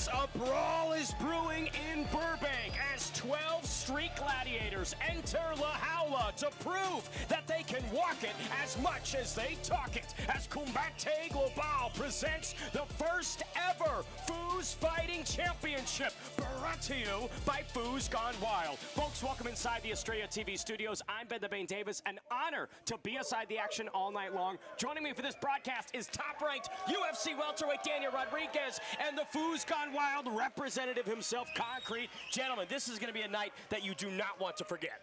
Folks, a brawl is brewing in Burbank as 12 street gladiators enter La Jaula to prove that they can walk it as much as they talk it. As Combate Global presents the first ever FOOS Fighting Championship, brought to you by FOOS Gone Wild. Folks, welcome inside the Estrella TV studios. I'm Ben the Bane Davis. An honor to be aside the action all night long. Joining me for this broadcast is top-ranked UFC welterweight Daniel Rodriguez and the FOOS Gone Wild representative himself, Concrete. Gentlemen, this is going to be a night that you do not want to forget.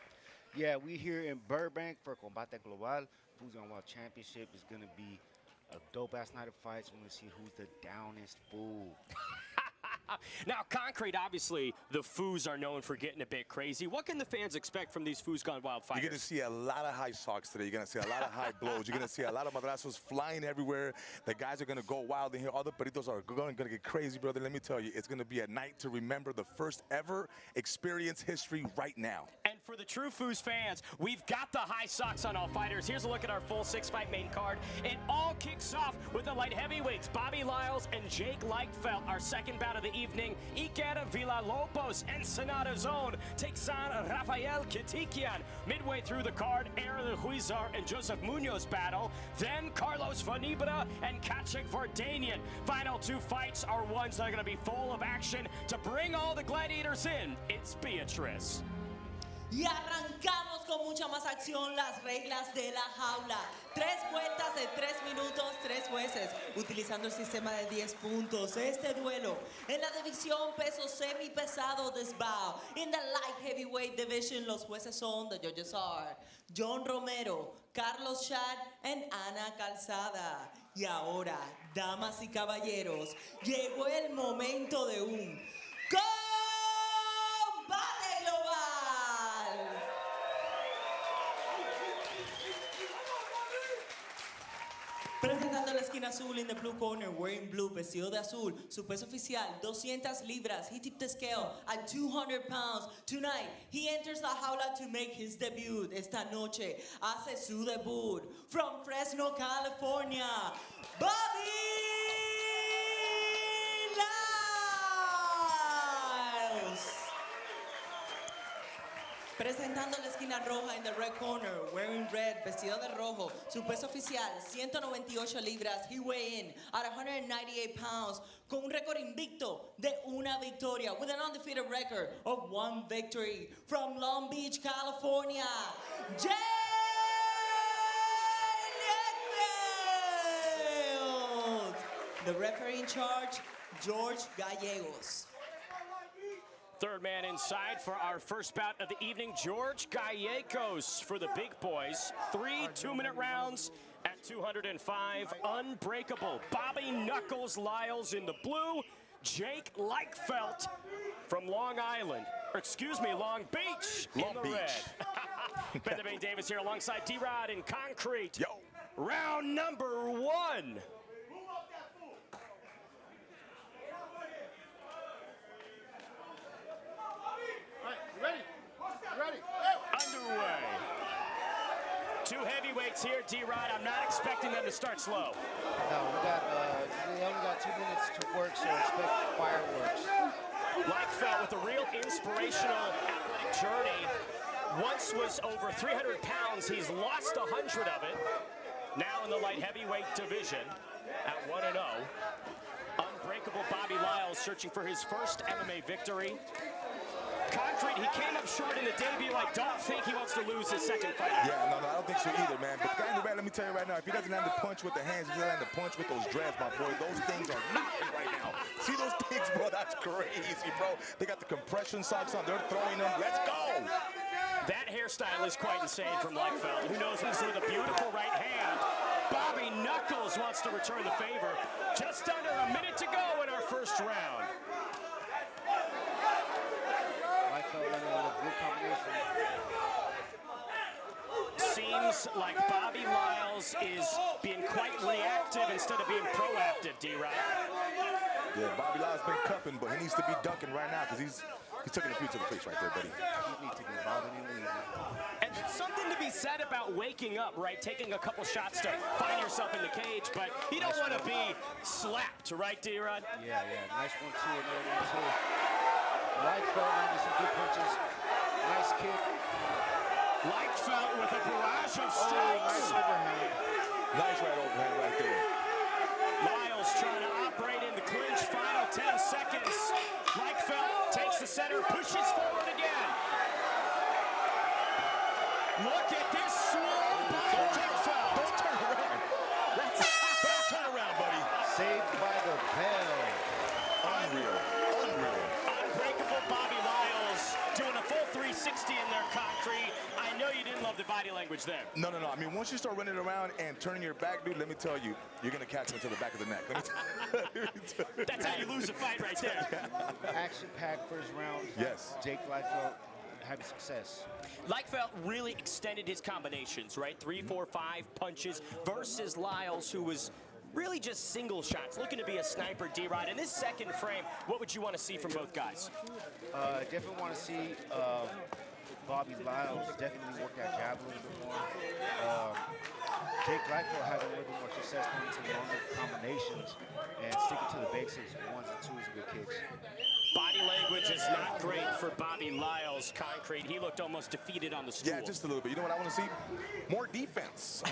Yeah, we here in Burbank for Combate Global. FOOS Gone Wild Championship is going to be a dope-ass night of fights. We're going to see who's the downest fool. Now, Concrete, obviously, the FOOS are known for getting a bit crazy. What can the fans expect from these FOOS Gone Wild fighters? You're going to see a lot of high socks today. You're going to see a lot of high blows. You're going to see a lot of madrazos flying everywhere. The guys are going to go wild in here. All the peritos are going to get crazy, brother. Let me tell you, it's going to be a night to remember, the first ever experience history right now. And for the true FOOS fans, we've got the high socks on all fighters. Here's a look at our full six-fight main card. It all kicks off with the light heavyweights, Bobby Lyles and Jake Lieckfelt. Our second bout of the evening, Iker Villalobos, Ensenada's own, takes on Rafael Katikyan. Midway through the card, Aaron Huizar and Joseph Munoz battle. Then Carlos Venebra and Vardanian. Final two fights are ones that are going to be full of action. To bring all the gladiators in, it's Beatriz. Y arrancamos con mucha más acción, las reglas de la jaula. 3 vueltas de 3 minutos, 3 jueces, utilizando el sistema de 10 puntos. Este duelo en la división peso semipesado desbao. In the light heavyweight division, los jueces son, the judges are John Romero, Carlos Chad, and Ana Calzada. Y ahora, damas y caballeros, llegó el momento de un combate global. Presentando la esquina azul in the blue corner, wearing blue, vestido de azul, su peso oficial, 200 libras. He tipped the scale at 200 pounds. Tonight, he enters la jaula to make his debut. Esta noche, hace su debut. From Fresno, California, Bobby Lyles. Presentando la esquina roja in the red corner, wearing red, vestido de rojo, su peso oficial, 198 libras. He weigh in at 198 pounds, con un récord invicto de una victoria, with an undefeated record of 1 victory. From Long Beach, California, Lieckfelt. The referee in charge, George Gallegos. Third man inside for our first bout of the evening, George Gallegos for the big boys. 3 2-minute rounds at 205. Unbreakable. Bobby Knuckles Lyles in the blue. Jake Lieckfelt from Long Island, or excuse me, Long Beach in the red. Ben the Bane Davis here alongside D-Rod and Concrete. Yo. Round number 1. Underway. 2 heavyweights here, D-Rod. I'm not expecting them to start slow. No, we only got 2 minutes to work, so expect fireworks. Lieckfelt with a real inspirational athletic journey. Once was over 300 pounds. He's lost 100 of it. Now in the light heavyweight division at 1-0. Unbreakable Bobby Lyles searching for his first MMA victory. Concrete, he came up short in the debut. I don't think he wants to lose his second fight. Yeah, no, I don't think so either, man. But the guy in the red, let me tell you right now, if he doesn't land the punch with the hands, if he doesn't land the punch with those dreads, my boy, those things are knocking right now. See those things, bro? That's crazy, bro. They got the compression socks on. They're throwing them. Let's go. That hairstyle is quite insane from Lieckfelt. Who knows who's with a beautiful right hand. Bobby Knuckles wants to return the favor. Just under a minute to go in our first round. Seems like Bobby Lyles is being quite reactive instead of being proactive, D-Rod. Yeah, Bobby Lyles been cupping, but he needs to be dunking right now because he's taking a few to the face right there, buddy. He needs to be bobbing and weaving. And something something to be said about waking up, right? Taking a couple shots to find yourself in the cage, but you don't want to be slapped, right, D-Rod? Yeah, nice 1-2, another 1-2. Lyckfelt landed some good punches. Nice kick. Lyckfelt with a barrage of strikes. Nice overhand. Nice right overhand right there. Lyles trying to operate in the clinch. Final 10 seconds. Lyckfelt takes the center, pushes forward again. Look at this swing by Lyckfelt. Don't turn around. Don't turn around, buddy. Saved by the bell. Unreal. Unbreakable Bobby Lyles doing a full 360 in their concrete. I know you didn't love the body language there. No. I mean, once you start running around and turning your back, dude, let me tell you, you're going to catch him to the back of the neck. Let me tell you. That's how you lose a fight right there. Action-packed first round. Yes. Jake Lyckfelt having success. Lyckfelt really extended his combinations, right? 3, 4, 5 punches versus Lyles, who was really just single shots, looking to be a sniper, D-Rod. In this second frame, what would you want to see from both guys? Definitely want to see Bobby Lyles definitely work that jab a little bit more. Jake Lyckfelt having a little bit more success going to longer combinations and sticking to the basics, 1s and 2s with kicks. Body language is not great for Bobby Lyles. Concrete, he looked almost defeated on the stool. Yeah, just a little bit. You know what I want to see? More defense.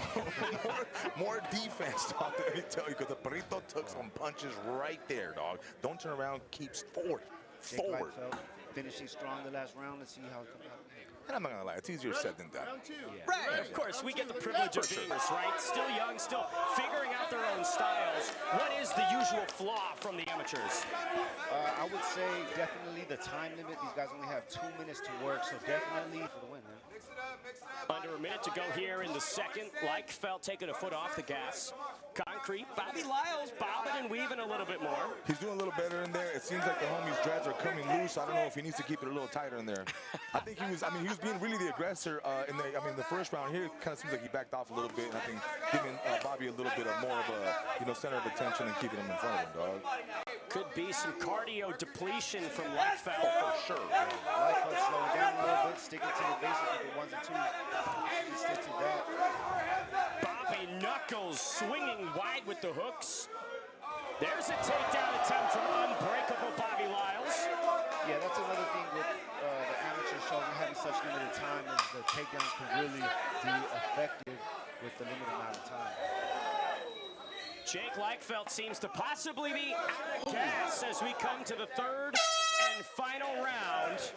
more defense, dog. Let me tell you, because the Perrito took some punches right there, dog. Don't turn around, keeps forward. Jake Lyckfelt finishing strong the last round. Let's see how it comes out. And I'm not gonna lie, it's easier said than done. Right, of course, we get the privilege of being this, right? Still young, still figuring out their own styles. What is the usual flaw from the amateurs? I would say definitely the time limit. These guys only have 2 minutes to work, so definitely for the win, man. Under a minute to go here in the second. Lyckfelt taking a foot off the gas. Concrete, Bobby Lyles bobbing and weaving a little bit more. He's doing a little better in there. It seems like the homie's dreads are coming loose. I don't know if he needs to keep it a little tighter in there. I think he was being really the aggressor in the first round here. It kind of seems like he backed off a little bit, and I think giving Bobby a little bit of more of a, center of attention and keeping him in front of him, dog. Could be some cardio depletion from Lyckfelt. For sure. Lyckfelt slowing down a little bit, sticking to the basics with the 1s and 2s. Stick to that. Bobby Knuckles swinging wide with the hooks. There's a takedown attempt from unbreakable Bobby Lyles. Yeah, that's another thing with the amateur shows and having such limited time is the takedowns can really be effective with the limited amount of time. Jake Lyckfelt seems to possibly be out of gas as we come to the third and final round.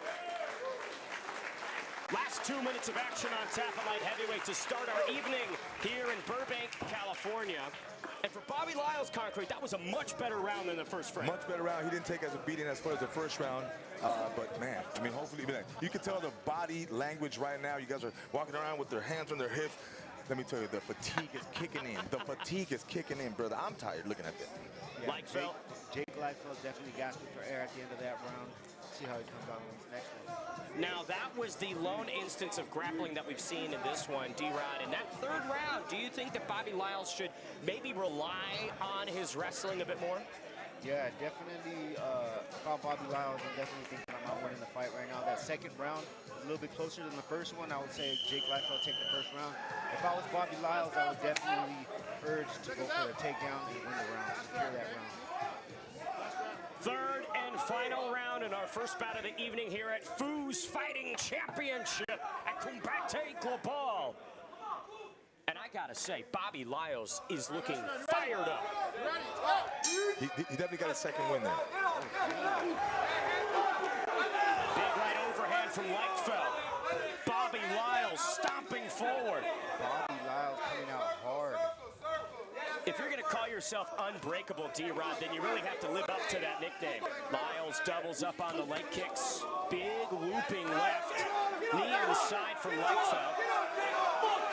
Last 2 minutes of action on tap at light heavyweight to start our evening here in Burbank, California. And for Bobby Lyles, Concrete, that was a much better round than the first frame. Much better round. He didn't take as a beating as far as the first round. But, man, I mean, hopefully, you can tell the body language right now. You guys are walking around with their hands on their hips. Let me tell you, the fatigue is kicking in. The fatigue is kicking in, brother. I'm tired looking at that. Yeah, Lyckfelt. Jake Lyckfelt definitely gasping for air at the end of that round. See how he comes out in the next one. Now, that was the lone instance of grappling that we've seen in this one, D-Rod. In that third round, do you think that Bobby Lyles should maybe rely on his wrestling a bit more? Yeah, definitely. About Bobby Lyles, I'm definitely thinking I'm not winning the fight right now. That second round is a little bit closer than the first one. I would say Jake Lyckfelt take the first round. If I was Bobby Lyles, I would definitely urge to go for a takedown and win the round, secure that round. Third and final round in our first bout of the evening here at FOOS Fighting Championship at Combate Global. And I gotta say, Bobby Lyles is looking fired up. He definitely got a second win there. Big right overhand from Lyckfelt. Bobby Lyles stomping forward. Bobby Lyles coming out hard. If you're gonna call yourself unbreakable, D-Rod, then you really have to live up to that nickname. Lyles doubles up on the leg kicks. Big looping left. Knee inside from Lyckfelt.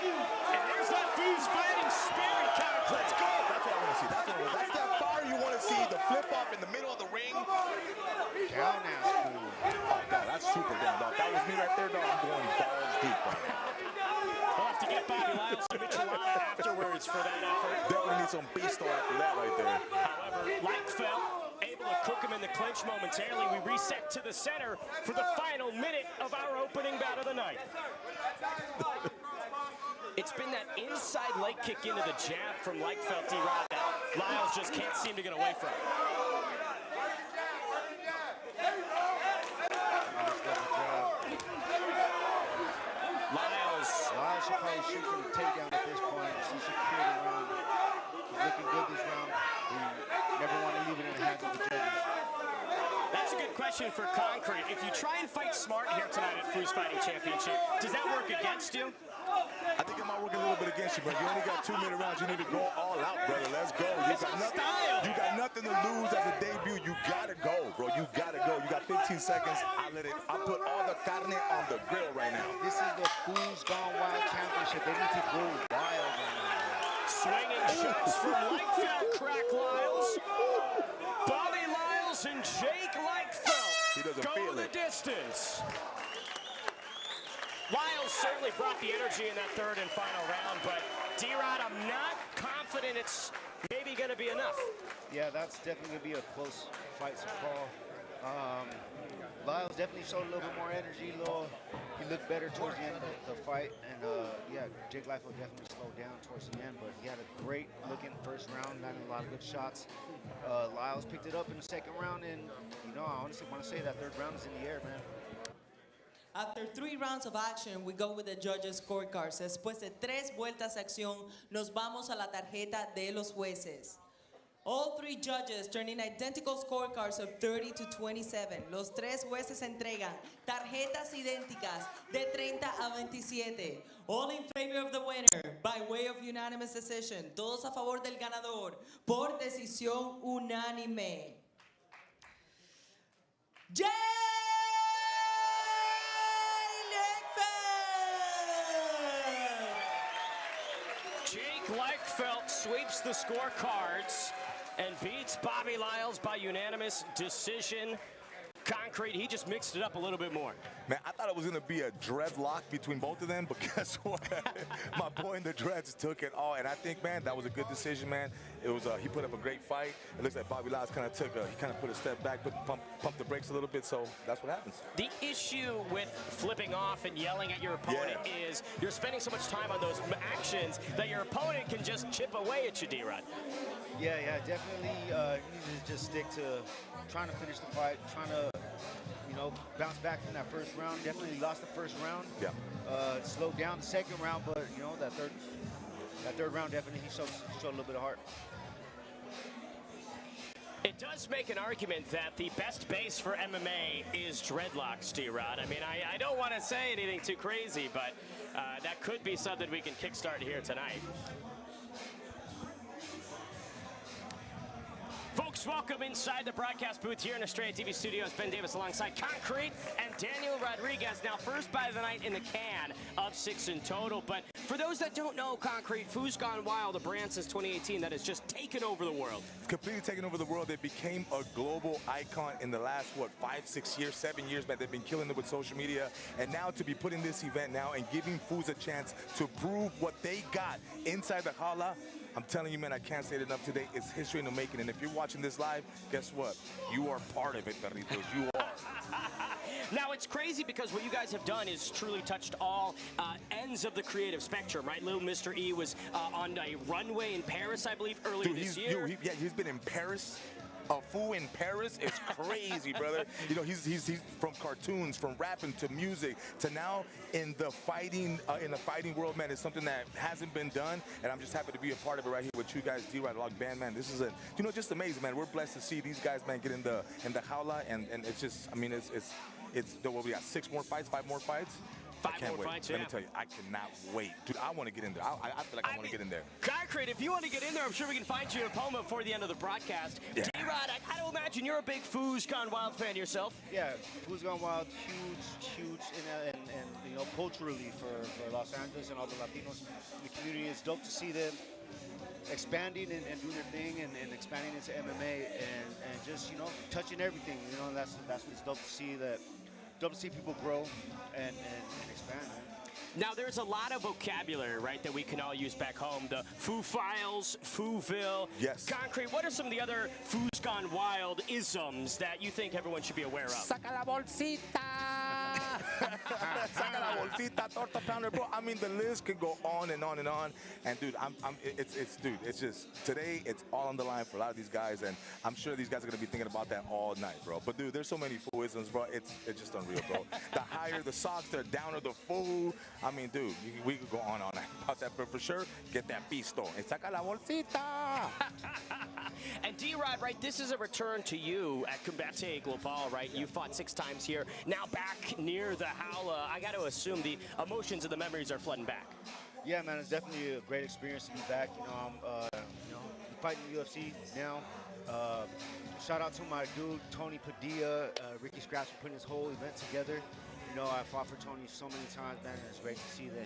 And there's that FOOS Fighting Spirit counter. Let's go. That's what I want to see. That's that fire you want to see. The flip off in the middle of the ring. Down ass fool. Oh, dog, that's super down, dog. That was me right there, dog. I'm going balls deep right now. We'll have to get Bobby Lyles to Michelada afterwards for that effort. Definitely need some beast after that right there. However, Lyckfelt able to cook him in the clinch momentarily. We reset to the center for the final minute of our opening bout of the night. It's been that inside leg kick into the jab from Lieckfelt D-Rod that Lyles just can't seem to get away from. Lyles should probably shoot for the takedown at this point. He should create a round. He's looking good this round. We never want to leave it in the hands of the judges. That's a good question for Concrete. If you try and fight smart here tonight at FOOS Fighting Championship, does that work against you? I think it might work a little bit against you, but you only got 2 minute rounds. You need to go all out, brother. Let's go. You got nothing to lose as a debut. You gotta go, bro. You gotta go. You got 15 seconds. I put all the carne on the grill right now. This is the FOOS Gone Wild Championship. They need to go wild right now. Swinging shots from Lieckfelt, crack Lyles. Bobby Lyles and Jake Lieckfelt go the distance. Lyles certainly brought the energy in that third and final round, but D-Rod, I'm not confident it's maybe going to be enough. Yeah, that's definitely going to be a close fight to call. Lyles definitely showed a little bit more energy. He looked better towards the end of the fight, and yeah, Jake Lieckfelt definitely slowed down towards the end, but he had a great looking first round, landing a lot of good shots. Lyles picked it up in the second round, and you know, I honestly want to say that third round is in the air, man. After 3 rounds of action, we go with the judges' scorecards. Después de 3 vueltas de acción, nos vamos a la tarjeta de los jueces. All 3 judges turning identical scorecards of 30 to 27. Los 3 jueces entregan tarjetas idénticas de 30 a 27. All in favor of the winner by way of unanimous decision. Todos a favor del ganador por decisión unánime. Jake Lieckfelt sweeps the scorecards and beats Bobby Lyles by unanimous decision. Concrete, he just mixed it up a little bit more. Man, I thought it was going to be a dreadlock between both of them, but guess what? My boy in the dreads took it all, and I think, man, that was a good decision, man. It was he put up a great fight. It looks like Bobby Lyles kind of put a step back, but pumped the brakes a little bit, so that's what happens. The issue with flipping off and yelling at your opponent is you're spending so much time on those actions that your opponent can just chip away at you, D-Rod. Yeah, definitely he needs to just stick to trying to finish the fight, trying to, you know, bounce back from that first round. Definitely lost the first round. Yeah. Slowed down the second round, but you know, that third round definitely he showed a little bit of heart. It does make an argument that the best base for MMA is dreadlocks, D-Rod. I mean, I don't want to say anything too crazy, but that could be something we can kickstart here tonight. Folks, welcome inside the broadcast booth here in Estrella TV studios. Ben Davis alongside Concrete and Daniel Rodriguez. Now, first bite of the night in the can of 6 in total. But for those that don't know, Concrete, FOOS Gone Wild, a brand since 2018 that has just taken over the world. Completely taken over the world. They became a global icon in the last, what, 5, 6 years, 7 years, man. They've been killing it with social media. And now to be putting this event now and giving FOOS a chance to prove what they got inside the jaula, I'm telling you, man, I can't say it enough today. It's history in the making. And if you're watching this live, guess what? You are part of it, perritos. You are. Now, it's crazy because what you guys have done is truly touched all ends of the creative spectrum, right? Little Mr. E was on a runway in Paris, I believe, earlier this year. He's been in Paris. A fool in Paris is crazy, brother. You know, he's from cartoons, from rapping to music, to now in the fighting world, man. It's something that hasn't been done, and I'm just happy to be a part of it right here with you guys, D-Rod, Log Band, man. This is just amazing, man. We're blessed to see these guys, man, get in the jaula, and it's just, I mean, it's what we got, 6 more fights, 5 more fights. I can't wait. Fights, Let me tell you, I cannot wait. Dude, I want to get in there. I feel like I want to get in there. Concrete, if you want to get in there, I'm sure we can find you an opponent before the end of the broadcast. Yeah. D-Rod, I gotta imagine you're a big FOOS Gone Wild fan yourself. Yeah, FOOS Gone Wild, huge, and you know, culturally for Los Angeles and all the Latinos in the community. It's dope to see them expanding and doing their thing and expanding into MMA and just, you know, touching everything. You know, that's what's dope to see. Dope to see people grow and expand, man. Now, there's a lot of vocabulary, right, that we can all use back home. The Foo Files, Fooville. Yes. Concrete, what are some of the other FOOS Gone Wild isms that you think everyone should be aware of? Saca la bolsita! Saca la bolsita, torta pounder, bro. I mean, the list could go on and on and on. And dude, it's just today. It's all on the line for a lot of these guys, and I'm sure these guys are gonna be thinking about that all night, bro. But dude, there's so many fooisms, bro. It's just unreal, bro. The higher the socks, the downer the food. I mean, dude, we could go on all night about that, but for sure, get that pisto and saca la bolsita. And D-Rod, right, this is a return to you at Combate Global, right? You fought 6 times here, now back near the Howla. I got to assume the emotions and the memories are flooding back. Yeah, man, it's definitely a great experience to be back. You know, I'm fighting UFC now. Shout out to my dude, Tony Padilla, Ricky Scraps for putting this whole event together. You know, I fought for Tony so many times, man, and it's great to see that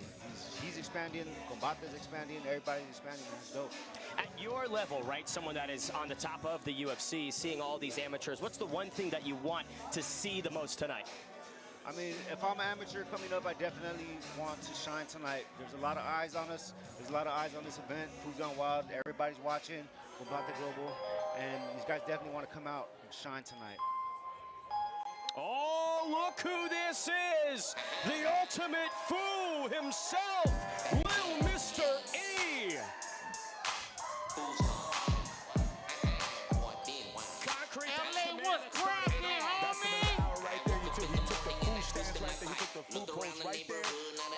he's expanding, Combate's expanding, everybody's expanding, man. It's dope. At your level, right, someone that is on the top of the UFC, seeing all these amateurs, what's the one thing that you want to see the most tonight? I mean, if I'm an amateur coming up, I definitely want to shine tonight. There's a lot of eyes on us. There's a lot of eyes on this event. FOOS Gone Wild, everybody's watching, Combate Global, and these guys definitely want to come out and shine tonight. Oh, look who this is! The ultimate foo himself, Little Mr. E! Concrete, what's cracking, homie? Right there, he took the food stance right there. He took the food pose right there.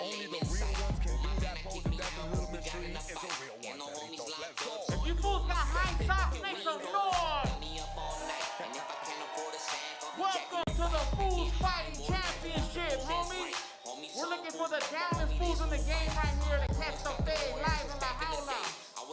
Only the real ones can do that pose, and that's a little mystery. It's a real one. Let's go. If you fools got high socks, make some noise. Welcome to the FOOS Fighting Championship, homie. We're looking for the downest fools in the game right here to catch the fade live in the Howla.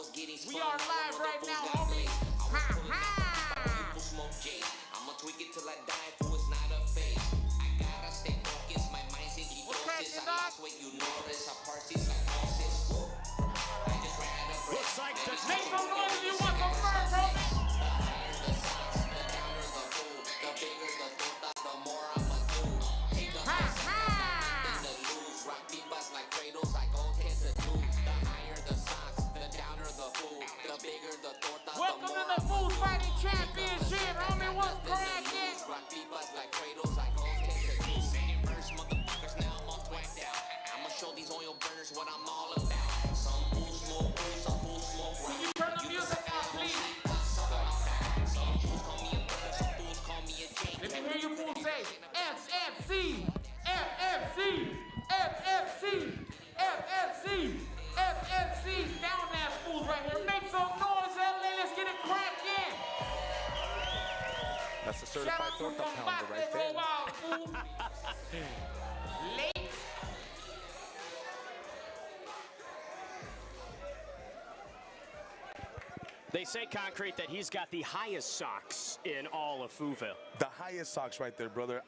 We are live right now, homie. Ha ha! I'ma tweak it till I die, for it's not a fake. I gotta stay focused, my mind's in focus. I lost weight, you know this. I parties like horses. I just ran out of breath. looks like the Make some noise if you want some fur, homie. Welcome to the FOOS Fighting Championship, homie. What's cracking? I'ma show these oil burners what I'm all about. Some fools smoke weed, some fools smoke rock. Can you turn the music up, please? Some fools call me a brother, some fools call me a Jake. Let me hear you fools say FFC, FFC, FFC, FFC, FFC. Down that fools right here. Make some noise, LA. Let's get it cracking. That's a certified torta pounder right there. Late. They say, Concrete, that he's got the highest socks in all of Fooville. The highest socks right there, brother.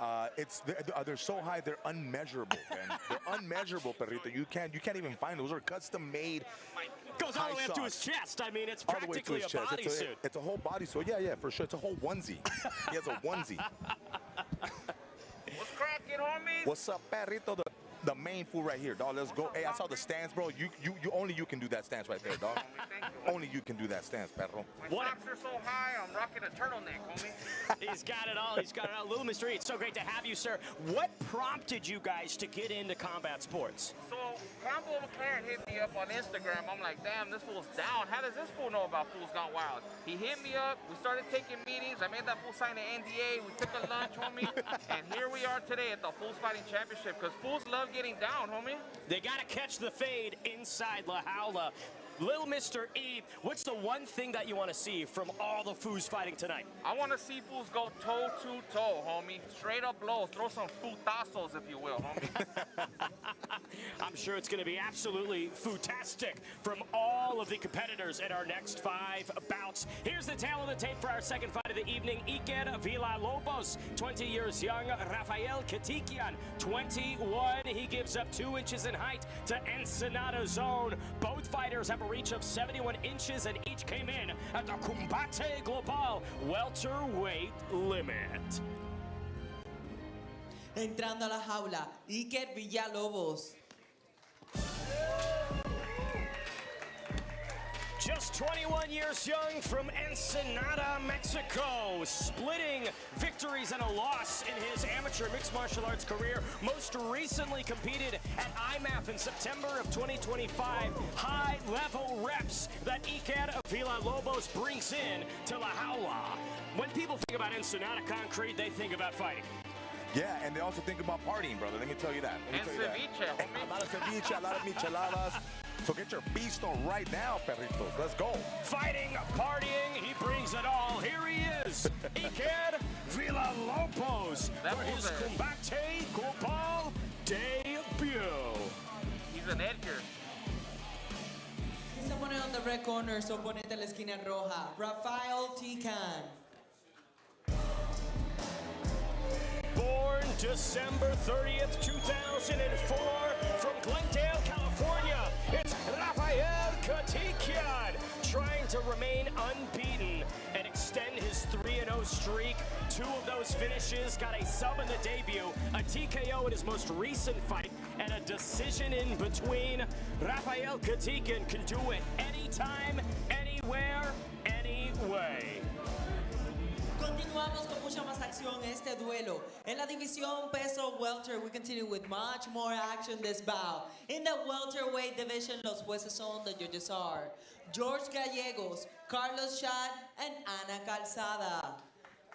They're so high, they're unmeasurable, man. They're unmeasurable, perrito. You can't even find those. Are custom made. Goes all the way up to his chest. I mean, it's practically a bodysuit. It's a whole bodysuit. Yeah, for sure. It's a whole onesie. He has a onesie. What's cracking, homies? What's up, perrito? The main fool right here, dog. Let's go. Hey, I saw the stance, bro. Only you can do that stance right there, dog. Only you can do that stance, perro. My socks are so high, I'm rocking a turtleneck, homie. He's got it all. He's got it all. Little Mr. E, it's so great to have you, sir. What prompted you guys to get into combat sports? So, Combo McLaren hit me up on Instagram. I'm like, damn, this fool's down. How does this fool know about FOOS Gone Wild? He hit me up. We started taking meetings. I made that fool sign an NDA. We took a lunch, homie. And here we are today at the FOOS Fighting Championship because fools love getting down, homie. They got to catch the fade inside La Howla. Little Mr. E, what's the one thing that you want to see from all the FOOS fighting tonight? I want to see fools go toe-to-toe, homie. Straight up blows. Throw some putazos, if you will, homie. I'm sure it's going to be absolutely fantastic from all of the competitors in our next 5 bouts. Here's the tail of the tape for our second fight of the evening. Iker Villalobos, 20 years young. Rafael Katikyan, 21. He gives up 2 inches in height to Ensenada Zone. Both fighters have a reach of 71 inches and each came in at the Combate Global welterweight limit. Entrando a la jaula, Iker Villalobos. Just 21 years young from Ensenada, Mexico, splitting victories and a loss in his amateur mixed martial arts career. Most recently competed at IMAF in September of 2025. High-level reps that Iker Villalobos brings in to La Jaula. When people think about Ensenada Concrete, they think about fighting. Yeah, and they also think about partying, brother. Let me tell you that. And ceviche, homie. A lot of ceviche, a lot of micheladas. So get your beast on right now, perritos. Let's go. Fighting, partying, he brings it all. Here he is, Iker Villalobos for his Combate Global debut. He's an Edgar. Se pone on the red corner, su oponente en la esquina roja, Rafael Katikyan. Born December 30th, 2004, from Glendale, California, it's Rafael Katikyan, trying to remain unbeaten and extend his 3-0 streak. 2 of those finishes, got a sub in the debut, a TKO in his most recent fight, and a decision in between. Rafael Katikyan can do it anytime, anywhere, anyway. Continuamos con mucha más acción este duelo. En la división peso welter, we continue with much more action this bout. In the welterweight division, los jueces son the judges are George Gallegos, Carlos Schad, and Ana Calzada.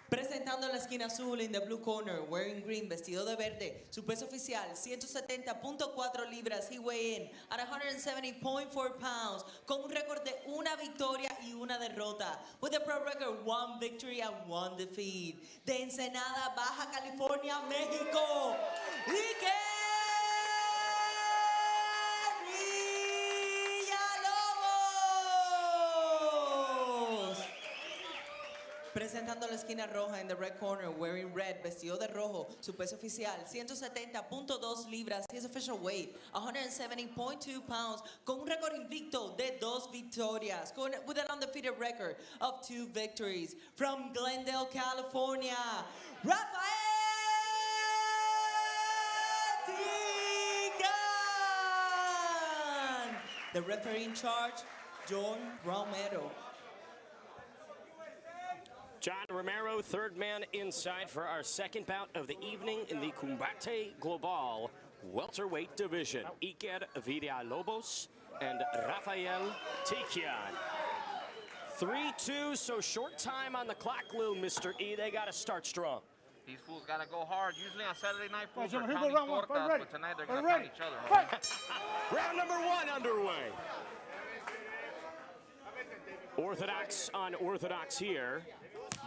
Presentando la esquina azul in the blue corner, wearing green, vestido de verde, su peso oficial 170.4 libras, he weigh in at 170.4 pounds, con un récord de 1 victoria y 1 derrota, with a pro record 1 victory and 1 defeat. De Ensenada, Baja California, México, Iker Villalobos. Presentando la esquina roja in the red corner, wearing red, vestido de rojo, su peso oficial 170.2 libras, his official weight 170.2 pounds, con un récord invicto de 2 victorias, with an undefeated record of 2 victories. From Glendale, California, Rafael Katikyan. The referee in charge, John Romero. John Romero, third man inside for our second bout of the evening in the Combate Global welterweight division. Iker Villalobos and Rafael Katikyan. 3-2, so short time on the clock, little Mr. E. They got to start strong. These fools got to go hard. Usually on Saturday night, fools Right, are here counting goes round one. tortas, Fight but tonight they're ready. going to count each other. Round number 1 underway. Orthodox on orthodox here.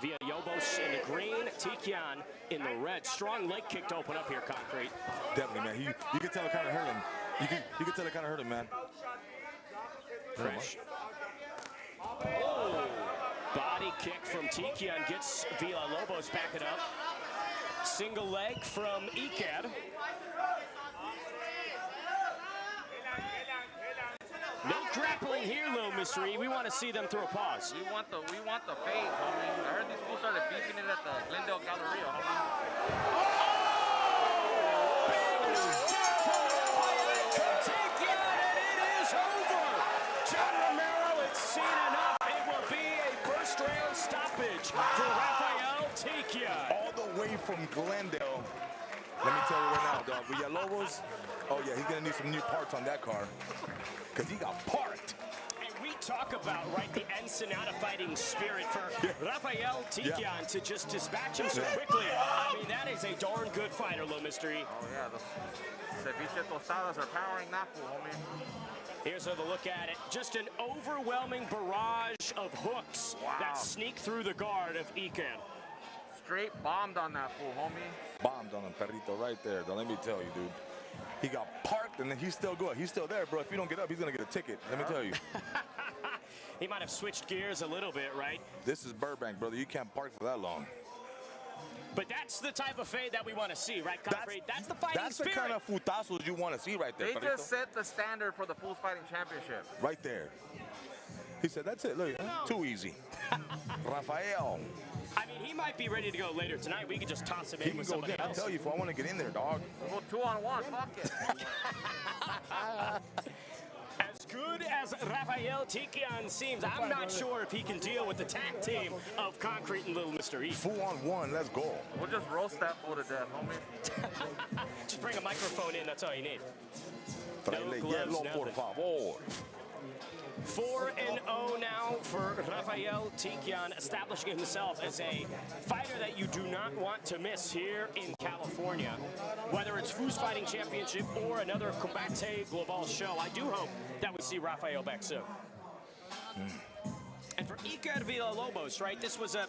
Villalobos in the green, Katikyan in the red. Strong leg kick to open up here, Concrete. Definitely, man. You can tell it kind of hurt him. You can tell it kind of hurt him, man. Fresh. Oh, body kick from Katikyan gets Villalobos back it up. Single leg from Iker. No grappling here, little mystery. We want to see them throw a pause. We want the fade, homie. I heard these fools started beefing it at the Glendale Galleria, homie. Katikyan, and it is over. John Romero, it's seen enough. It will be a first-round stoppage for Rafael Katikyan. All the way from Glendale. Let me tell you right now, dog. Villalobos, oh yeah, he's gonna need some new parts on that car, because he got parked. And we talk about, right, the Ensenada fighting spirit for Rafael Katikyan to just dispatch him so quickly. I mean, that is a darn good fighter, little mystery. Oh, yeah, the ceviche tostadas are powering that fool, homie. Here's a look at it. Just an overwhelming barrage of hooks that sneak through the guard of Iker. Straight bombed on that fool, homie. Bombed on him, perrito, right there. Don't let me tell you, dude. He got parked, and then he's still good. He's still there, bro. If you don't get up, he's going to get a ticket. Let me tell you. He might have switched gears a little bit, right? This is Burbank, brother. You can't park for that long. But that's the type of fade that we want to see, right, Concrete? That's the fighting spirit. That's the kind of futazos you want to see right there, They perrito. just set the standard for the Fools Fighting Championship. Right there. He said, that's it. Look, too easy. Rafael. I mean, he might be ready to go later tonight. We could just toss him He in can with go somebody again. I else. tell you, if I want to get in there, dog. We'll go 2-on-1. Fuck it. As good as as Rafael Katikyan seems. I'm not sure if he can deal with the tag team of Concrete and Little Mr. E. 4-on-1, let's go. We'll just roast that fool to death, homie. Just bring a microphone in, that's all you need. Traile gloves, hielo, por nothing. favor. 4-0 now for Rafael Katikyan, establishing himself as a fighter that you do not want to miss here in California. Whether it's FOOS Fighting Championship or another Combate Global show, I do hope that we see Rafael back soon. And for Huizar Villalobos, right, this was a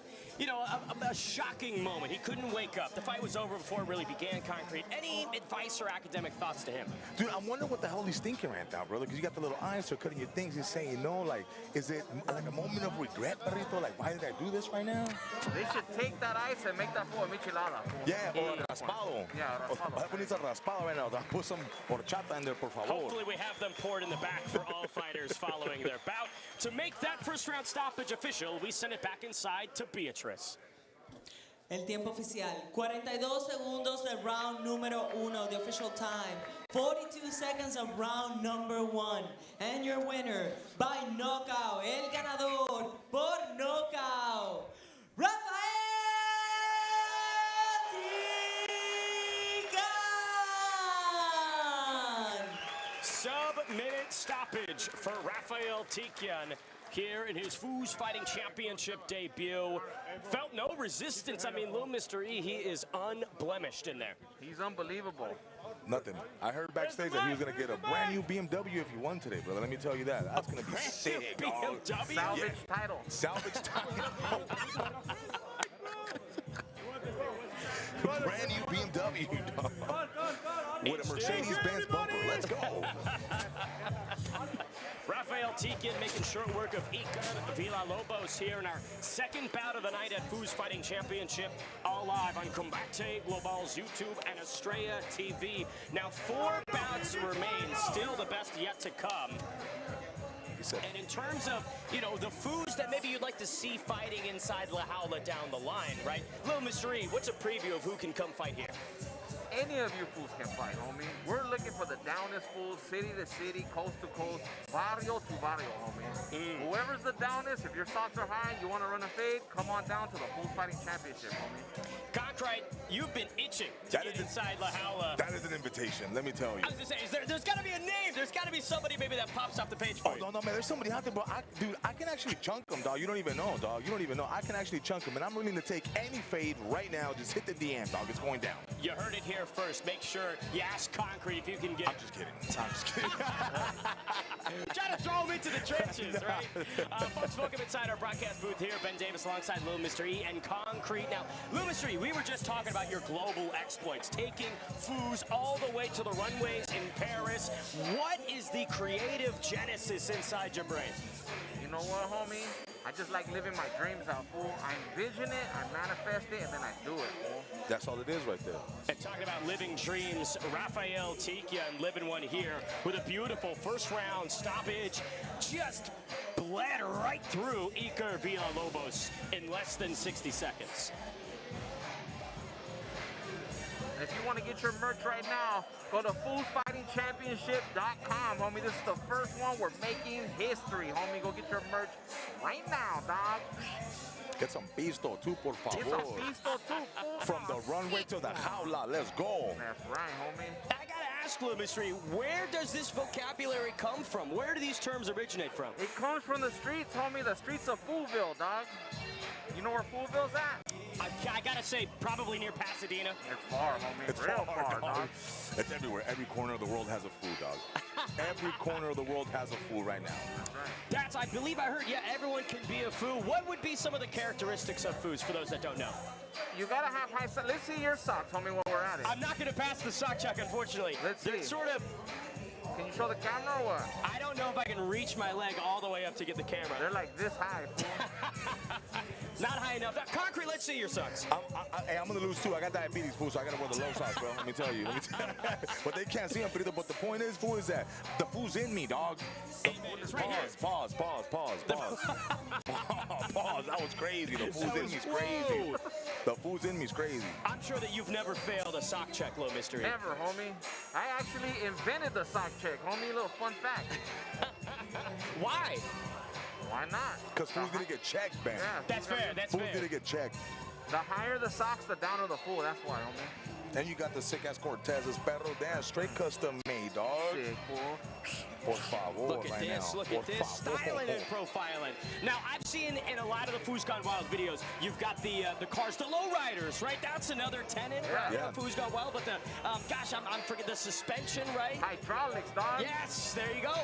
shocking moment. He couldn't wake up. The fight was over before it really began, Concrete. Any advice or academic thoughts to him? Dude, I wonder what the hell he's thinking right now, brother, because you got the little eyes for cutting your things. He's saying, no, like, is it like a moment of regret, Barrito? Like, why did I do this right now? They should take that ice and make that fool a michelada. Yeah, or a raspado. Yeah, raspado. Who needs a raspado right now? Put some horchata in there, por favor. Hopefully we have them poured in the back for all fighters following their bout. To make that first round stoppage official, we send it back inside to Beatrice. El tiempo oficial, 42 segundos del round número 1, the official time. 42 seconds of round number 1. And your winner by knockout, el ganador por knockout, Rafael Katikyan. Sub-minute stoppage for Rafael Katikyan here in his FOOS Fighting Championship debut. Felt no resistance. I mean, Little Mr. E, he is unblemished in there. He's unbelievable. Nothing. I heard backstage that he was going to get a brand new BMW if he won today, brother. Let me tell you that. That's going to be sick, dog. BMW? Salvage title. Salvage title. Brand new BMW, dog. With a Mercedes-Benz bumper. Let's go. Rafael Katikyan making short work of Huizar Villalobos here in our second bout of the night at FOOS Fighting Championship, all live on Combate Global's YouTube and Estrella TV. Now 4 bouts remain, still the best yet to come. And in terms of, the FOOS that maybe you'd like to see fighting inside La Jaula down the line, right? Little Mr. E, what's a preview of who can come fight here? Any of you fools can fight, homie. We're looking for the downest fools, city to city, coast to coast, barrio to barrio, homie. Whoever's the downest, if your stocks are high and you want to run a fade, come on down to the FOOS Fighting Championship, homie. Concrete, you've been itching to get inside La Jaula. That is an invitation, let me tell you. I was going to say, there's got to be a name. There's got to be somebody maybe that pops off the page for you. No, man, there's somebody out there, bro. Dude, I can actually chunk him, dog. You don't even know, dog. You don't even know. I can actually chunk him, and I'm willing to take any fade right now. Just hit the DM, dog. It's going down. You heard it here first. Make sure you ask Concrete if you can get... I'm just kidding. I'm just kidding. Trying to throw him into the trenches, right? Folks, welcome inside our broadcast booth here. Ben Davis alongside Little Mr. E and Concrete. Now, Little Mr. E, we were just talking about your global exploits, taking FOOS all the way to the runways in Paris. What is the creative genesis inside your brain? You know what, homie? I just like living my dreams out, fool. I envision it, I manifest it, and then I do it, fool. That's all it is right there. And talking about living dreams, Rafael Katikyan living one here with a beautiful first round stoppage. Just bled right through Huizar Villalobos in less than 60 seconds. If you want to get your merch right now, go to FOOSFightingChampionship.com, homie. This is the first one. We're making history, homie. Go get your merch right now, dog. Get some pisto, too, por favor. Get some pisto, too, fool. From the runway to the jaula. Let's go. That's right, homie. I got to ask, Little Mr. E, where does this vocabulary come from? Where do these terms originate from? It comes from the streets, homie. The streets of Foolville, dog. You know where Foolville's at? I gotta say, probably near Pasadena. It's far, homie. It's real far, dog. It's everywhere. Every corner of the world has a fool, dog. Every corner of the world has a fool right now. That's, I believe I heard, yeah, everyone can be a FOO. What would be some of the characteristics of FOOs for those that don't know? You gotta have high socks. Let's see your socks, homie, while we're at it. I'm not gonna pass the sock check, unfortunately. Let's see. They're sort of... Can you show the camera or what? I don't know if I can reach my leg all the way up to get the camera. They're like this high, fool. Not high enough. Concrete, let's see your socks. I'm gonna lose too. I got diabetes, fool, so I gotta wear the low socks, bro. Let me tell you. But they can't see them, Perito. But the point is, fool, is that the fool's in me, dog. It's right here. Pause. Pause. That was crazy. The fool's in me is crazy. The fool's in me is crazy. I'm sure that you've never failed a sock check, Little Mr. E. Never, homie. I actually invented the sock check, homie. Little fun fact. Why? Why not? Because Fool's gonna get checked, man. Yeah, That's fair. That's Fool's fair. gonna get checked. the higher the socks, the downer the Fool. That's why, homie. And you got the sick ass Cortez's perro. Damn, straight custom made, dog. Sick, Fool. Por favor, Look at right this, now. look Por at this, favor. styling and profiling. Now, I've seen in a lot of the Foos Gone Wild videos, you've got the cars, the lowriders, right? That's another tenant, right? Yeah. Foos Gone Wild, but the, gosh, I'm forgetting the suspension, right? Hydraulics, dog. Yes, there you go.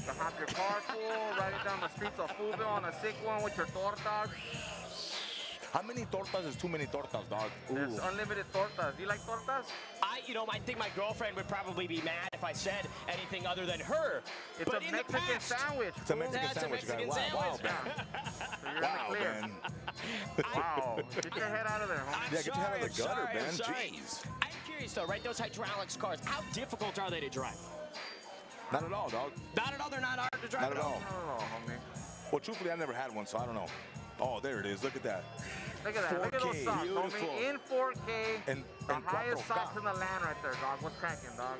To hop your car, Fool, riding down the streets of Foolville on a sick one with your tortas. How many tortas is too many tortas, dog? There's unlimited tortas. Do you like tortas? I think my girlfriend would probably be mad if I said anything other than her. It's but a in Mexican the past, sandwich. It's a Fool. Mexican That's a sandwich, Mexican guy. Wow, sandwich. wow, man. So you're in Wow, the clear. man. Wow. Get your head out of there, homie. I'm Yeah, get your head out of the sorry, gutter, I'm man. sorry. Jeez. I'm curious though, right? Those hydraulics cars, how difficult are they to drive? Not at all, dog. Not at all. They're not hard to drive Not at all. Oh, homie. Well, truthfully, I've never had one, so I don't know. Oh, there it is. Look at that. Look at that. Look at those 4K. socks, Beautiful. homie. In 4K. And the and highest 4K. socks in the land right there, dog. What's cracking, dog?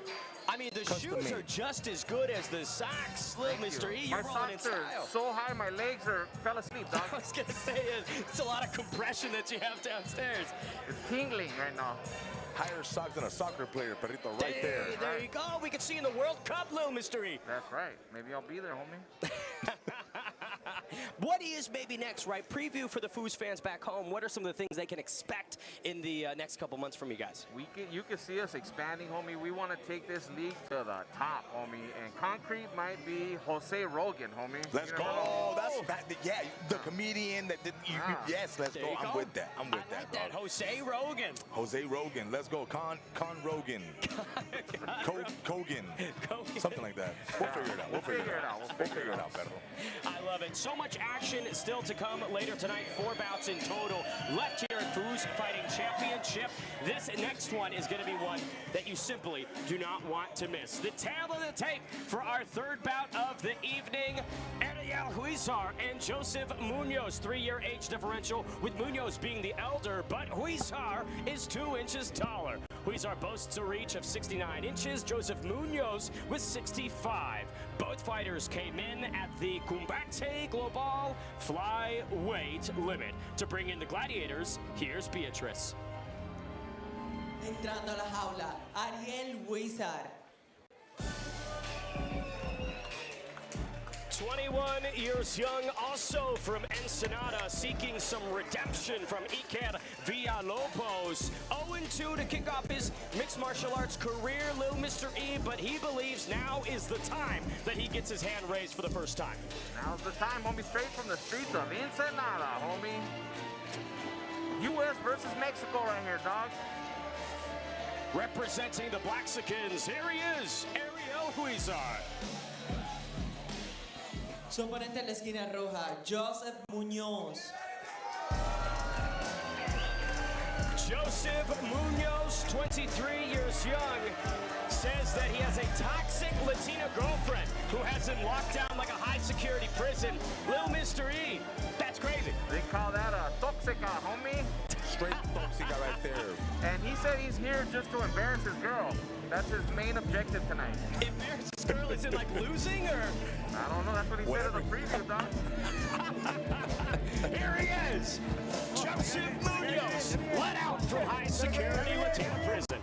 I mean, the Custom shoes made. are just as good as the socks, little Mr. E. You're My rolling in socks are style. so high, my legs fell asleep, dog. I was gonna say it's a lot of compression that you have downstairs. It's tingling right now. Higher socks than a soccer player, perrito, right there. Hey, there you go. We can see you in the World Cup, little Mr. E. That's right. Maybe I'll be there, homie. What is maybe next, right? Preview for the Foos fans back home. What are some of the things they can expect in the next couple months from you guys? You can see us expanding, homie. We want to take this league to the top, homie. And concrete might be Jose Rogan, homie. Let's You go. know? Yeah, the comedian that did. Yes, let's There go. you I'm go. with that. I'm with I like that. dog. Jose Rogan. Jose Rogan. Let's go. Con Rogan. Kogan. Something like that. We'll figure it out. We'll figure it out. We'll figure it out, perro. I love it. So much action still to come later tonight. 4 bouts in total left here at Foos Fighting Championship. This next one is going to be one that you simply do not want to miss. The tail of the tape for our third bout of the evening. Huizar and Joseph Munoz. 3-year age differential, with Munoz being the elder, but Huizar is 2 inches taller. Huizar boasts a reach of 69 inches. Joseph Munoz with 65. Both fighters came in at the Combate Global flyweight limit. To bring in the gladiators, here's Beatrice. Entrando a la jaula, Ariel Huizar. 21 years young, also from Ensenada, seeking some redemption from Iker Villalobos. 0-2 to kick off his mixed martial arts career, little Mr. E, but he believes now is the time that he gets his hand raised for the first time. Now's the time, homie. Straight from the streets of Ensenada, homie. U.S. versus Mexico right here, dog. Representing the Blaxicans, here he is, Ariel Huizar. Su oponente en la esquina roja, Joseph Munoz. Joseph Munoz, 23 years young, says that he has a toxic Latina girlfriend who has him locked down like a high-security prison. Little Mr. E, that's crazy. They call that a toxica, homie. Straight toxica right there. And he said he's here just to embarrass his girl. That's his main objective tonight. Embarrass this girl, is it like losing, or? I don't know. That's what he said in the preview, dog. Here he is, Joseph Munoz, let out from high-security Latina prison.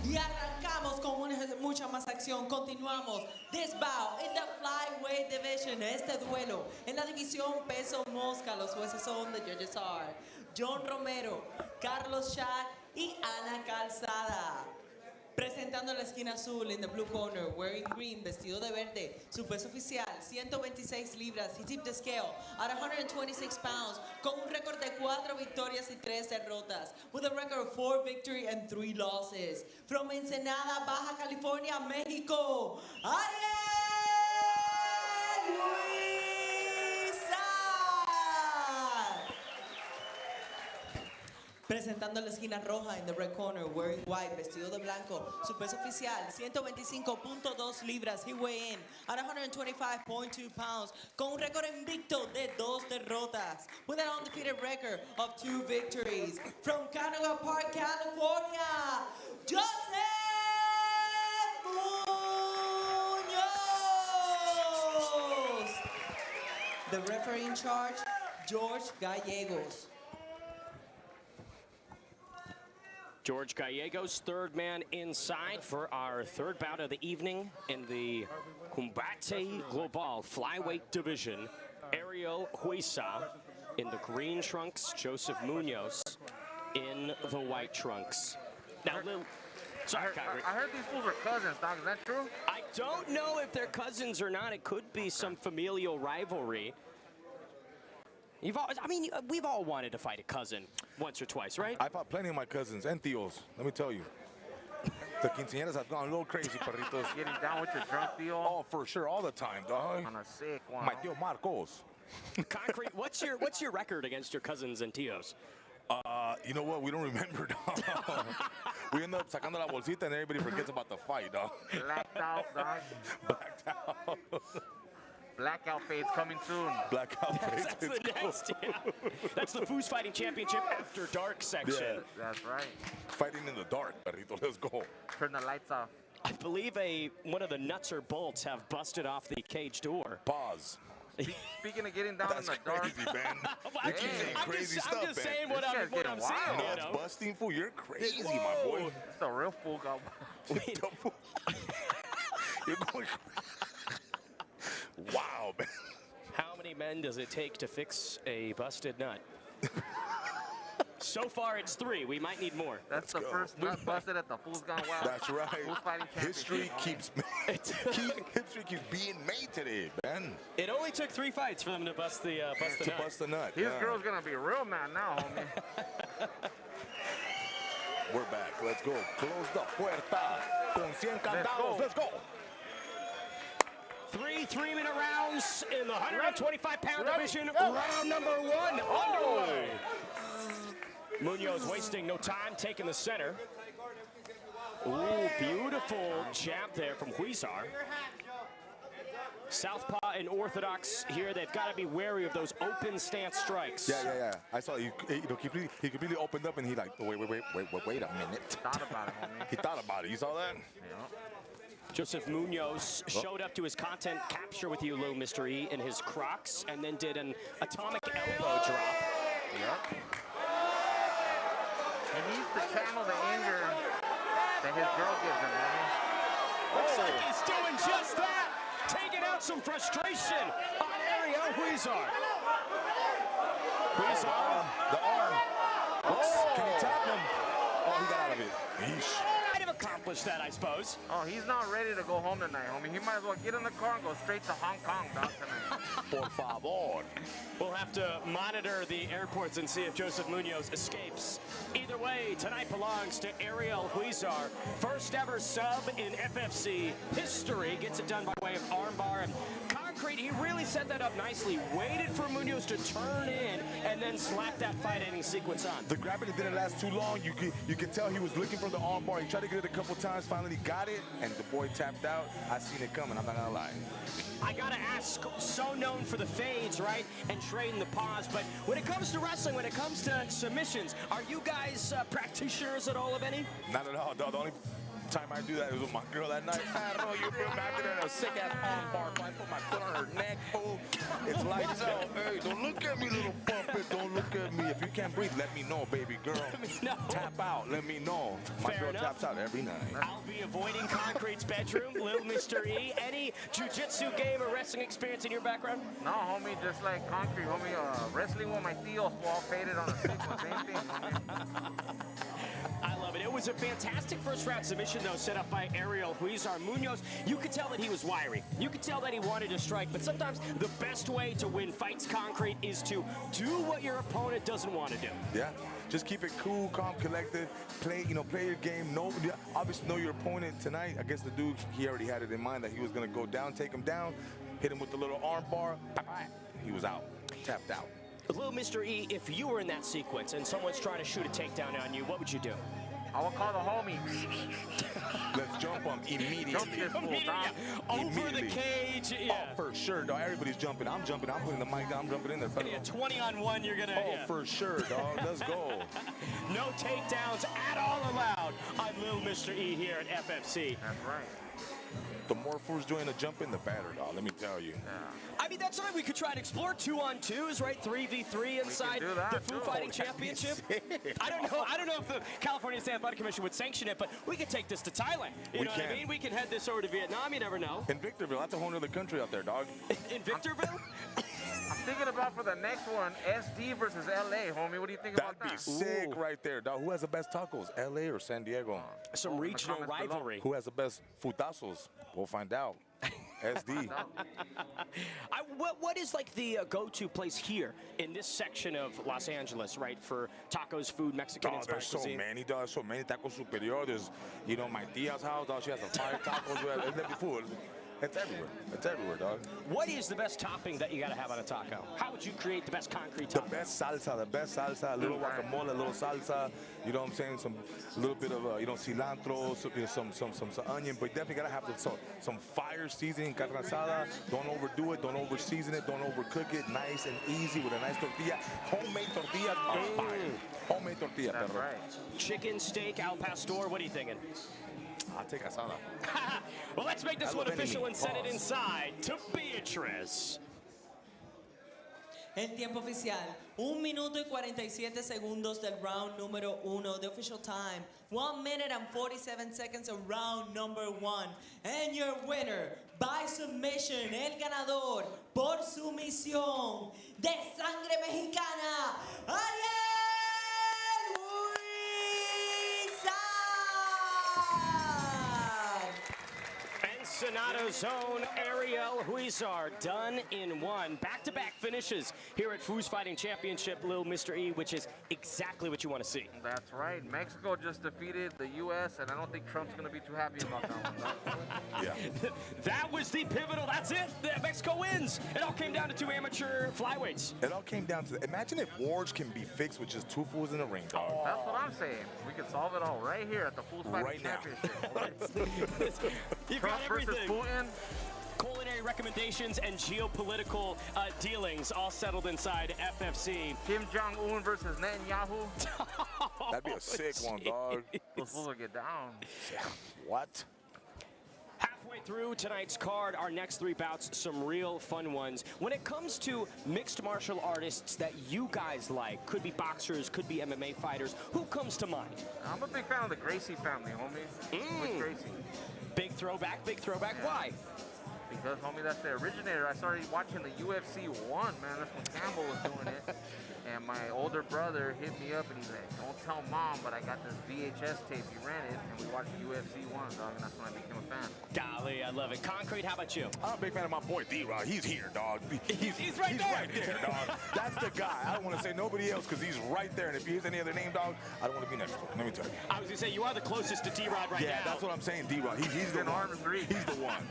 Y arrancamos con mucha más acción. Continuamos. This bout in the flyweight division. Este duelo en la división peso mosca. Los jueces son, the judges are John Romero, Carlos Chat y Ana Calzada. Presentando la esquina azul, in the blue corner, wearing green, vestido de verde, su peso oficial, 126 libras. He tipped the scale at 126 pounds, con un récord de 4 victorias y 3 derrotas, with a record of 4 victories and 3 losses. From Ensenada, Baja California, México, Ariel Huizar. Presentando la esquina roja, in the red corner, wearing white, vestido de blanco, su peso oficial, 125.2 libras. He weigh in at 125.2 pounds, con un récord invicto de 2 derrotas, with an undefeated record of 2 victories. From Canoga Park, California, Joseph Munoz. The referee in charge, George Gallegos. George Gallegos, third man inside for our third bout of the evening in the Combate Global flyweight division. Ariel Huizar in the green trunks, Joseph Munoz in the white trunks. Now, sorry, I heard these fools are cousins, dog. Is that true? I don't know if they're cousins or not. It could be some familial rivalry. We've all wanted to fight a cousin once or twice, right? I fought plenty of my cousins and tios, let me tell you. The quinceañeras have gone a little crazy, perritos. Getting down with your drunk deal? Oh, for sure, all the time, dog. On a sick one. My tío Marcos. Concrete, what's your record against your cousins and tios? You know what? We don't remember, dog. We end up sacando la bolsita and everybody forgets about the fight, dog. Blacked out, dog. Blacked out. Blackout fades coming soon. Blackout fades. That's the next, yeah. That's the FOOS Fighting Championship After Dark section. Yeah. That's right. Fighting in the dark, perrito. Let's go. Turn the lights off. I believe one of the nuts or bolts have busted off the cage door. Pause. Speaking of getting down That's in the dark. crazy, man. You keep saying crazy stuff, I'm just man. saying what This guy's I'm getting saying. wild. You Nuts know? busting, fool. You're crazy, my boy. It's the real fool got. You're going. Wow, man. How many men does it take to fix a busted nut? So far, it's 3. We might need more. That's the go. first nut busted at the Fools Gone Wild. That's right. FOOS Fighting History Championship. history keeps being made today, man. It only took 3 fights for them to bust the nut. Bust the nut. His yeah. girl's gonna be real mad now, homie. We're back. Let's go. Close the puerta. Con 100 candados. Let's go. 3 3-minute rounds in the 125-pound division. Round number 1 underway. Munoz wasting no time, taking the center. Ooh, beautiful jab there from Huizar. Southpaw and orthodox here, they've got to be wary of those open stance strikes. Yeah. I saw he completely opened up and he like, wait a minute. Thought about it, homie. He thought about it. You saw that? Yeah. Joseph Munoz showed up to his content capture with you, Little Mr. E, in his Crocs, and then did an atomic elbow drop. Yep. He needs to channel the anger that his girl gives him, man. Looks like he's doing just that. Taking out some frustration on Ariel Huizar. Huizar. The arm. Can he tap him? Oh, he got out of it. Yeesh. Might have accomplished that, I suppose. Oh, he's not ready to go home tonight, homie. He might as well get in the car and go straight to Hong Kong, dog, tonight. Por favor. We'll have to monitor the airports and see if Joseph Munoz escapes. Either way, tonight belongs to Ariel Huizar. First ever sub in FFC history. Gets it done by way of armbar. And Concrete, he really set that up nicely. Waited for Munoz to turn in and then slap that fight-ending sequence on. The grappling didn't last too long. You could tell he was looking for the armbar. He tried to get it a couple times. Finally got it, and the boy tapped out. I seen it coming. I'm not gonna lie. I gotta ask, so known for the fades, right, and trading the pause, but when it comes to wrestling, when it comes to submissions, are you guys practitioners at all of any? Not at all, dog. The only time I do that is with my girl that night. I don't know, you feel me? I did a sick ass armbar. I put my foot on her neck, fool. It's lights out. Hey, don't look at me, little puppet. Don't look at me. If you can't breathe, let me know, baby girl. Let me know. Tap out. Let me know. My Fair girl enough. taps out every night. I'll be avoiding Concrete's bedroom. Little Mr. E, any jiu-jitsu game or wrestling experience in your background? No, homie, just like Concrete, homie. Wrestling with my tíos all faded on a sequence. Same thing, homie. I love it. It was a fantastic first round submission, though, set up by Ariel Huizar. Munoz, you could tell that he was wiry. You could tell that he wanted to strike, but sometimes the best way to win fights, Concrete, is to do what your opponent doesn't want to do. Yeah, just keep it cool, calm, collected. Play your game. Obviously know your opponent tonight. I guess the dude, he already had it in mind that he was gonna go down, take him down, hit him with the little arm bar. He was out, tapped out. Little Mr. E, if you were in that sequence and someone's trying to shoot a takedown on you, what would you do? I will call the homie. Let's jump him immediately. Jump this fool, dog. Over the cage, yeah. Oh, for sure, dog. Everybody's jumping. I'm jumping. I'm putting the mic down. I'm jumping in there. Yeah, 20 on 1, you're gonna. Oh, yeah. for sure, dog. Let's go. No takedowns at all allowed on Little Mr. E here at FFC. That's right. The more FOOS join the jumping, the better, dog. Let me tell you. I mean, that's something we could try to explore. 2-on-2s, right? 3v3 inside the FOO Fighting Championship. I don't know if the California State Athletic Commission would sanction it, but we could take this to Thailand. You know what I mean? We can head this over to Vietnam. You never know. In Victorville, that's a whole other country out there, dog. In Victorville? I'm thinking about for the next one, SD versus LA, homie. What do you think about that? That'd be sick right there, dog. Who has the best tacos, LA or San Diego? Some regional rivalry. Who has the best futazos? We'll find out. SD. What is like the go-to place here in this section of Los Angeles, right, for tacos, food, Mexican inspired There's so cuisine? many, dog. So many. Taco Superior. There's, you know, my tia's house, dog. She has a fire tacos. It's food. It's everywhere. It's everywhere, dog. What is the best topping that you got to have on a taco? How would you create the best concrete topping? The best salsa, a little guacamole, a little salsa, you know what I'm saying? A little bit of, you know, cilantro, some onion, but definitely gotta have some fire seasoning, carne asada. Don't overdo it, don't over season it, don't overcook it. Nice and easy with a nice tortilla. Homemade tortillas are fire. Homemade tortilla, That's perro. right. Chicken, steak, al pastor, what are you thinking? I'll take asada. Well, let's make this I one love official enemy. and send it Pause. inside to Beatrice. El tiempo oficial, 1 minuto y 47 segundos del round número 1. The official time, 1 minute and 47 seconds of round number 1. And your winner, by submission, el ganador, por sumisión, de sangre mexicana, Ariel Huizar. Ensenada's own Ariel Huizar, done in one. Back-to-back finishes here at FOOS Fighting Championship, Little Mr. E, which is exactly what you want to see. That's right. Mexico just defeated the U.S., and I don't think Trump's going to be too happy about that one. Yeah. That was the pivotal. That's it. Mexico wins. It all came down to 2 amateur flyweights. It all came down to, imagine if wars can be fixed with just 2 fools in the ring, dog. That's what I'm saying. We could solve it all right here at the FOOS Fighting Right now. Championship. You've Trump got versus everything. Putin. Culinary recommendations and geopolitical dealings all settled inside FFC. Kim Jong-un versus Netanyahu. That'd be a sick one, dog. Those fools will get down. What? Halfway through tonight's card, our next 3 bouts, some real fun ones. When it comes to mixed martial artists that you guys like, could be boxers, could be MMA fighters, who comes to mind? I'm a big fan of the Gracie family, homie. With Gracie. Big throwback, why? Because, homie, that's the originator. I started watching the UFC 1, man. That's when Campbell was doing it. And my older brother hit me up and he's like, don't tell mom, but I got this VHS tape he rented, and we watched UFC 1, dog, and that's when I became a fan. Golly, I love it. Concrete, how about you? I'm a big fan of my boy D-Rod. He's here, dog. He's right there. Right there, dog. That's the guy. I don't want to say nobody else because he's right there. And if he hears any other name, dog, I don't want to be next to him. Let me tell you. I was going to say, you are the closest to D-Rod right now. Yeah, that's what I'm saying, D-Rod. He's the in one. arm's reach. He's the one.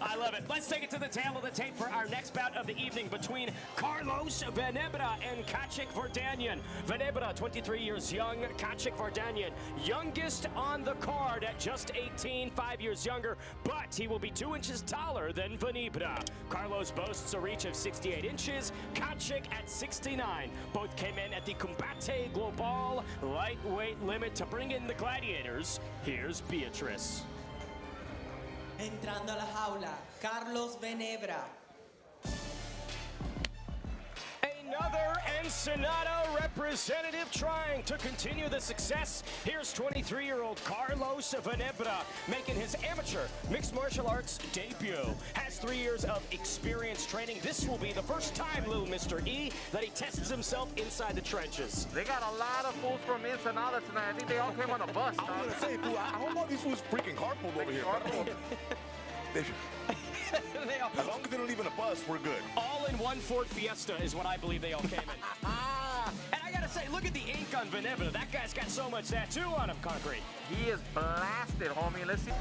I love it. Let's take it to the tail of the tape for our next bout of the evening between Carlos Venebra and Katikyan Vardanian. Venebra, 23 years young. Katikyan Vardanian, youngest on the card at just 18, 5 years younger, but he will be 2 inches taller than Venebra. Carlos boasts a reach of 68 inches. Katikyan at 69. Both came in at the Combate Global lightweight limit to bring in the gladiators. Here's Beatrice. Entrando a la jaula, Carlos Venebra. Another Ensenada representative trying to continue the success. Here's 23-year-old Carlos Venebra making his amateur mixed martial arts debut. Has 3 years of experience training. This will be the first time, Little Mr. E, that he tests himself inside the trenches. They got a lot of fools from Ensenada tonight. I think they all came on a bus, I was dog. going to say, fool, I hope all these fools freaking carpool over here. As long as they don't leave in a bus, we're good. All in one Ford Fiesta is what I believe they all came in. And I gotta say, look at the ink on Venebra. That guy's got so much tattoo on him, Concrete. He is blasted, homie. Let's see.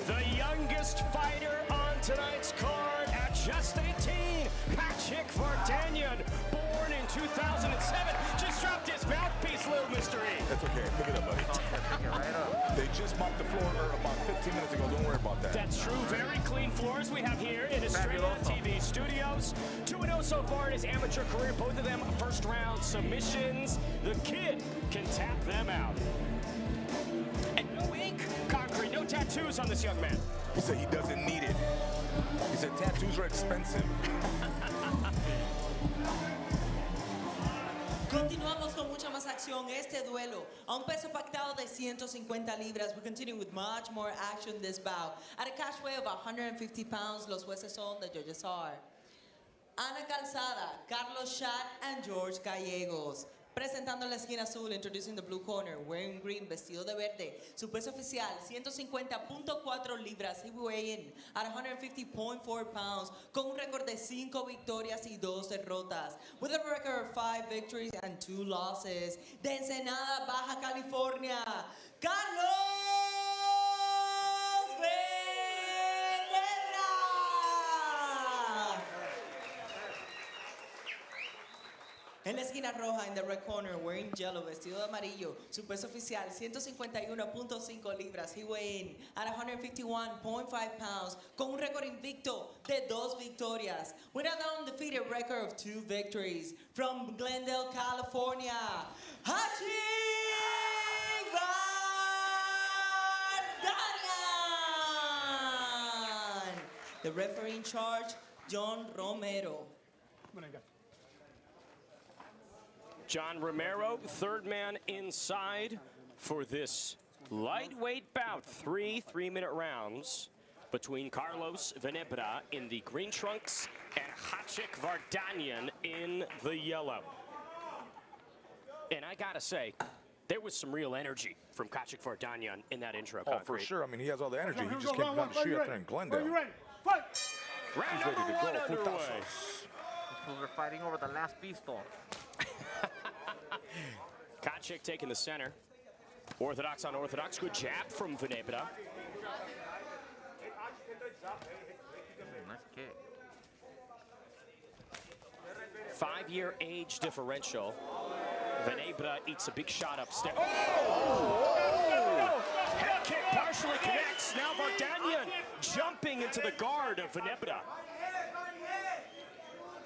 The youngest fighter on tonight's card at just 18, Katikyan Vardanian, born in 2007. Just dropped his mouthpiece, Little Mr. E. That's okay. Pick it up, buddy. Pick it right up. They just mopped the floor about 15 minutes ago. Don't worry about that. That's true. Very clean floors we have here in Estrella TV studios. 2-0 so far in his amateur career. Both of them first-round submissions. The kid can tap them out. And no ink, Concrete, no tattoos on this young man? He said he doesn't need it. He said tattoos are expensive. Continuamos con mucha más acción. Este duelo a un peso pactado de 150 libras. We continue with much more action this bout. At a cash weight of 150 pounds, los jueces son, the judges are Ana Calzada, Carlos Schat, and George Gallegos. Presentando en la esquina azul, introducing the blue corner, wearing green, vestido de verde. Su peso oficial, 150.4 libras. He weigh in at 150.4 pounds, con un récord de 5 victorias y 2 derrotas. With a record of 5 victories and 2 losses. De Ensenada, Baja California, Carlos Venebra. En la esquina roja, in the red corner, wearing yellow, vestido de amarillo. Su peso oficial, 151.5 libras. He weigh in at 151.5 pounds, con un récord invicto de 2 victorias. With an undefeated record of 2 victories. From Glendale, California, Vardanian. The referee in charge, John Romero. John Romero, third man inside for this lightweight bout. 3 3-minute rounds between Carlos Venebra in the green trunks and Katikyan Vardanian in the yellow. And I gotta say, there was some real energy from Katikyan Vardanian in that intro. Oh, for sure. I mean, he has all the energy. He just came down the street up there in Glendale. Are you ready? Fight! Round He's ready number to one go. underway. These fools are fighting over the last pistol. Katikyan taking the center. Orthodox on orthodox. Good jab from Venebra. Nice kick. 5-year age differential. Venebra eats a big shot upstairs. Oh! Head kick partially connects. Now Vardanian jumping into the guard of Venebra.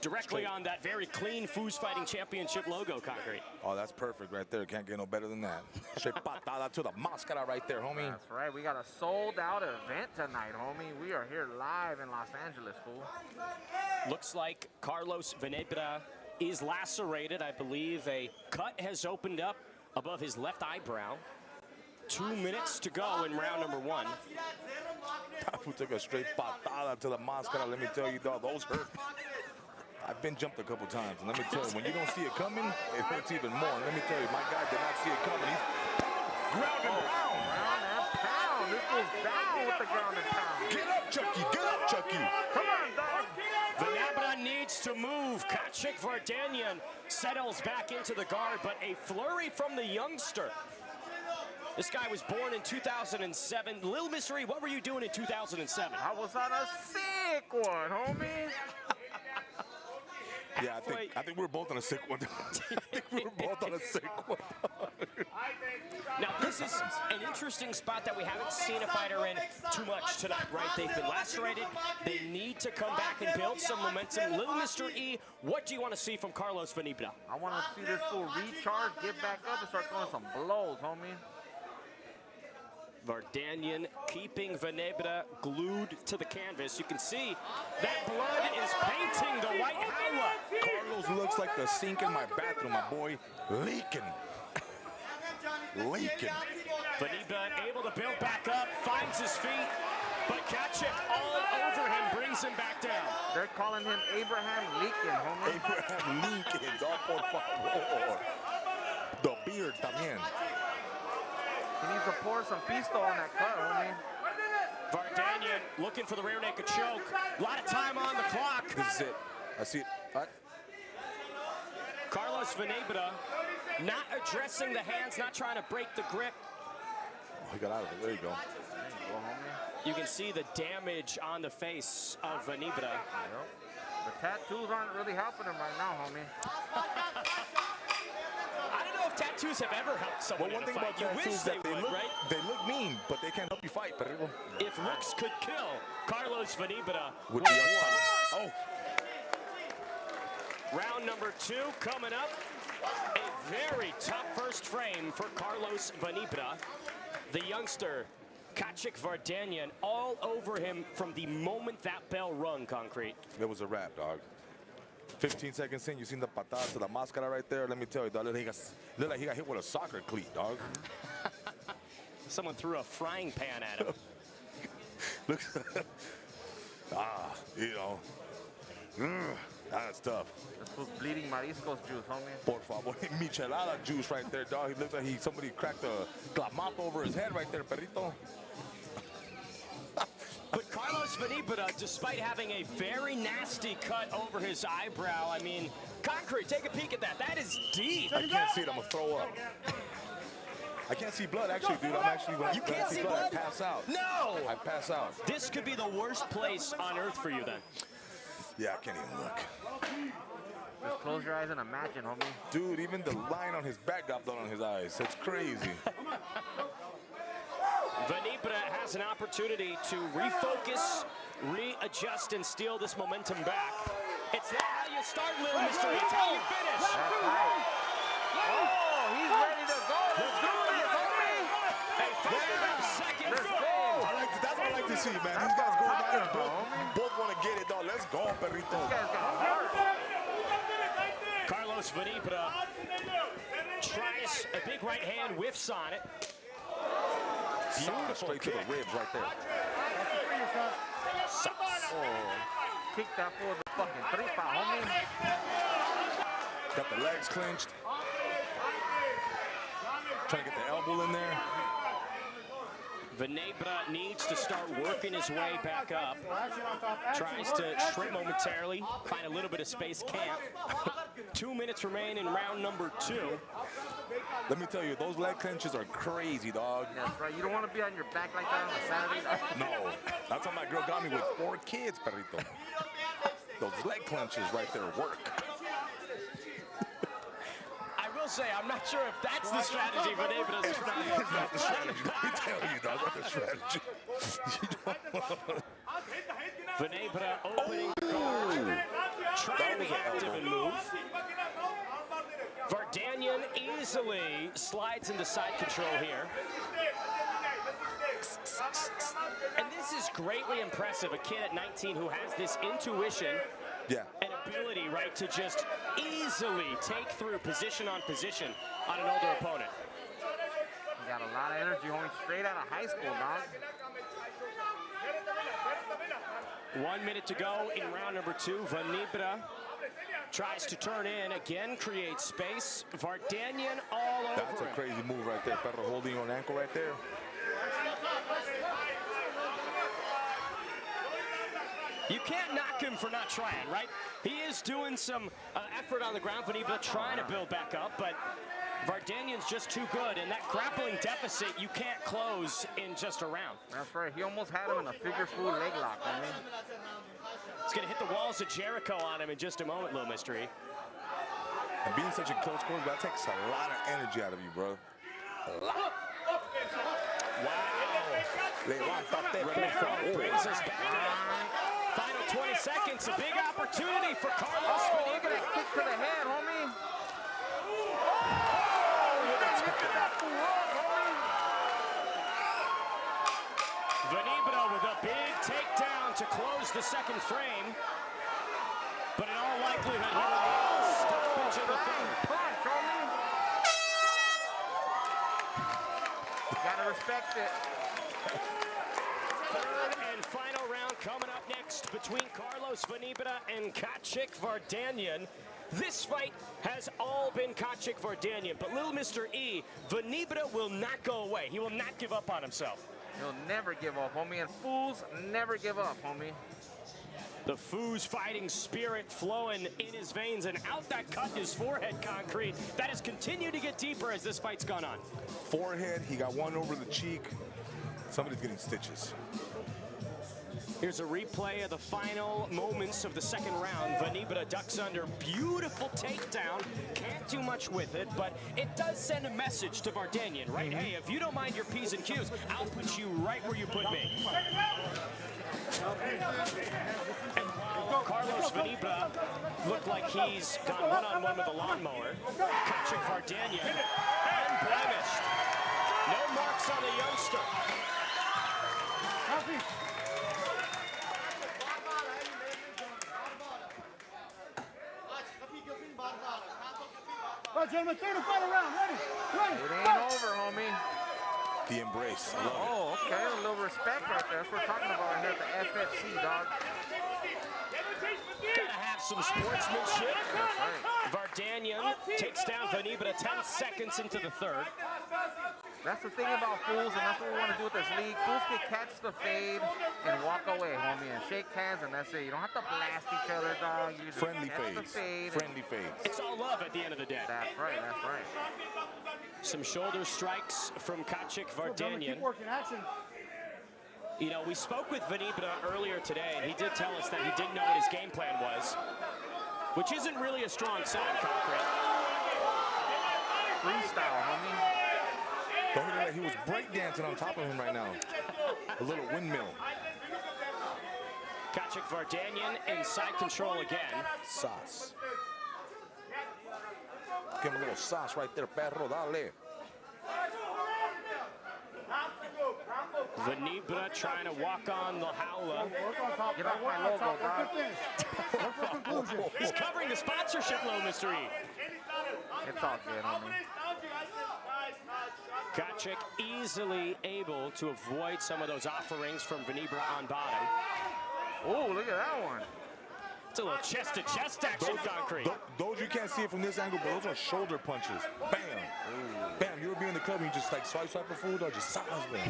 Directly on that very clean FOOS Fighting Championship logo, Concrete. Oh, that's perfect right there. Can't get no better than that. Straight patada to the máscara right there, homie. That's right. We got a sold-out event tonight, homie. We are here live in Los Angeles, fool. Looks like Carlos Venebra is lacerated. I believe a cut has opened up above his left eyebrow. 2 minutes to go in round number 1. Who took a straight patada to the máscara. Let me tell you, dog, those hurt. I've been jumped a couple times, and let me tell you, when you don't see it coming, it hurts even more. And let me tell you, my guy did not see it coming. He's ground and pound. Ground and pound. This goes down with the ground and pound. Get up, Chucky. Get up, Chucky. Come on, dog. Venebra needs to move. Katikyan Vardanian settles back into the guard, but a flurry from the youngster. This guy was born in 2007. Little mystery, what were you doing in 2007? I was on a sick one, homie. Yeah, I think we're both on a sick one. I think we were both on a sick one. Now, this is an interesting spot that we haven't seen a fighter in too much tonight, right? They've been lacerated. They need to come back and build some momentum. Little Mr. E, what do you want to see from Carlos Venebra? I want to see this fool recharge, get back up, and start throwing some blows, homie. Vardanian keeping Venebra glued to the canvas. You can see that blood is painting the white howler. Carlos looks like the sink in my bathroom, my boy. Leaking. Leaking. Venebra able to build back up, finds his feet, but Katikyan all over him, brings him back down. They're calling him Abraham Lincoln, homie. Abraham Lincoln, dos por favor. The beard también. He needs to pour some pistol on that cut, homie. Vardanian looking for the rear naked choke. A lot of time on the clock. This is it. I see it. Carlos Venebra not addressing the hands, not trying to break the grip. Oh, he got out of it. There you go. There you go, homie. You can see the damage on the face of Venebra. Yep. The tattoos aren't really helping him right now, homie. I don't know if tattoos have ever helped someone Well, one in a thing fight. about You tattoos wish is that they would, right? they look mean, but they can't help you fight. Perrero. If looks could kill, Carlos Venebra Would would be have outside. won. Round number 2 coming up. A very tough first frame for Carlos Venebra. The youngster Katikyan Vardanian all over him from the moment that bell rung, Concrete. It was a wrap, dog. 15 seconds in, you seen the patada to the máscara right there. Let me tell you, dog, looked like he got hit with a soccer cleat, dog. Someone threw a frying pan at him. Looks, you know, that's tough. This was bleeding mariscos juice, homie. Por favor, michelada juice right there, dog. He looks like somebody cracked a clamato over his head right there, perrito. But Carlos Venebra, despite having a very nasty cut over his eyebrow, I mean, Concrete, take a peek at that. That is deep. I can't see it. I'm gonna throw up. I can't see blood, actually, dude. When You can't see blood? I pass out. No! I pass out. This could be the worst place on earth for you then. Yeah, I can't even look. Just close your eyes and imagine, homie. Dude, even the line on his back got blood on his eyes. It's crazy. Venebra has an opportunity to refocus, readjust, and steal this momentum back. It's not how you start, Little Mystery. It's how you finish. That's right. Oh, he's ready to go. Let's do this, homie. A 5-second Let's fill. go. That's what I like to see, man. These guys go down and both want to get it, dog. Let's go, perrito. This guy's got heart. Carlos Venebra tries a big right hand, whiffs on it. Beautiful straight kick. to the ribs right there. Oh, kick that fool with the fucking tripa, homie. Got the legs clenched. Trying to get the elbow in there. Venebra needs to start working his way back up. Tries to trip momentarily, find a little bit of space, can't. 2 minutes remain in round number 2. Let me tell you, those leg clenches are crazy, dog. That's right. You don't want to be on your back like that on a Saturday. No, that's how my girl got me with 4 kids, perrito. Those leg clenches right there work. I will say, I'm not sure if that's the strategy Venebra's trying. It's not the strategy. Let me tell you, dog, that's the strategy. Venebra opening the guard, trying to be active and move. Vardanian easily slides into side control here. And this is greatly impressive, a kid at 19 who has this intuition and ability, right, to just easily take through position on position on an older opponent. You got a lot of energy, homie, straight out of high school, dog. 1 minute to go in round number 2. Venebra tries to turn in, again creates space. Vardanian all over That's a him. crazy move right there, Pedro, holding your ankle right there. You can't knock him for not trying, right? He is doing some effort on the ground, Venebra trying to build back up, but Vardanian's just too good, and that grappling deficit you can't close in just a round. That's right. He almost had him in a figure 4 leg lock, homie. He's going to hit the walls of Jericho on him in just a moment, Little Mystery. And being such a close quarter, that takes a lot of energy out of you, bro. A lot. Wow. Brings us back down. Final 20 seconds, a big opportunity for Carlos Venebra. Kick to the head, homie. Venebra with a big takedown to close the second frame. But in all likelihood, he will need a stoppage of the third. Punch, homie. Gotta respect it. Third and final round coming up next between Carlos Venebra and Katikyan Vardanian. This fight has all been Katikyan Vardanian, but little Mr. E, Venebra will not go away. He will not give up on himself. He'll never give up, homie, and fools never give up, homie. The FOOS fighting spirit flowing in his veins, and out that cut in his forehead, Concrete. That has continued to get deeper as this fight's gone on. Forehead, he got one over the cheek. Somebody's getting stitches. Here's a replay of the final moments of the second round. Venebra ducks under, beautiful takedown. Can't do much with it, but it does send a message to Vardanian, right? Hey, if you don't mind your P's and Q's, I'll put you right where you put me. And while Carlos Venebra looked like he's gone one-on-one with a lawnmower, Katikyan Vardanian unblemished. No marks on the youngster. gentlemen. Third and final round. Ready? It ain't over, homie. The embrace. I love it. Oh, okay. A little respect right there. That's what we're talking about here at the FFC, dog. Gotta have some sportsmanship. That's right. Vardanian takes down Venebra 10 seconds into the third. That's the thing about FOOS, and that's what we want to do with this league. FOOS can catch the fade and walk away, homie, and shake hands, and that's it. You don't have to blast each other, dog. You just Friendly catch the fades. fade. Friendly fades. It's all love at the end of the day. That's right, that's right. Some shoulder strikes from Katikyan Vardanian. Keep working. Action. You know, we spoke with Venebra earlier today, and he did tell us that he didn't know what his game plan was, which isn't really a strong sign, Concrete. Freestyle, homie. Don't forget that he was breakdancing on top of him right now. A little windmill. Katikyan Vardanian in side control again. Sauce. Give him a little sauce right there, perro, dale. Venebra trying to walk on the howler. Get off my logo, dog. He's covering the sponsorship low, Mr. E. It's all good, homie. Katikyan easily able to avoid some of those offerings from Venebra on bottom. Oh, look at that one. It's a little chest-to-chest action, Concrete. Those you can't see it from this angle, but those are shoulder punches. Bam. Ooh. Bam, you ever be in the club and you just like swipe the food or just size with.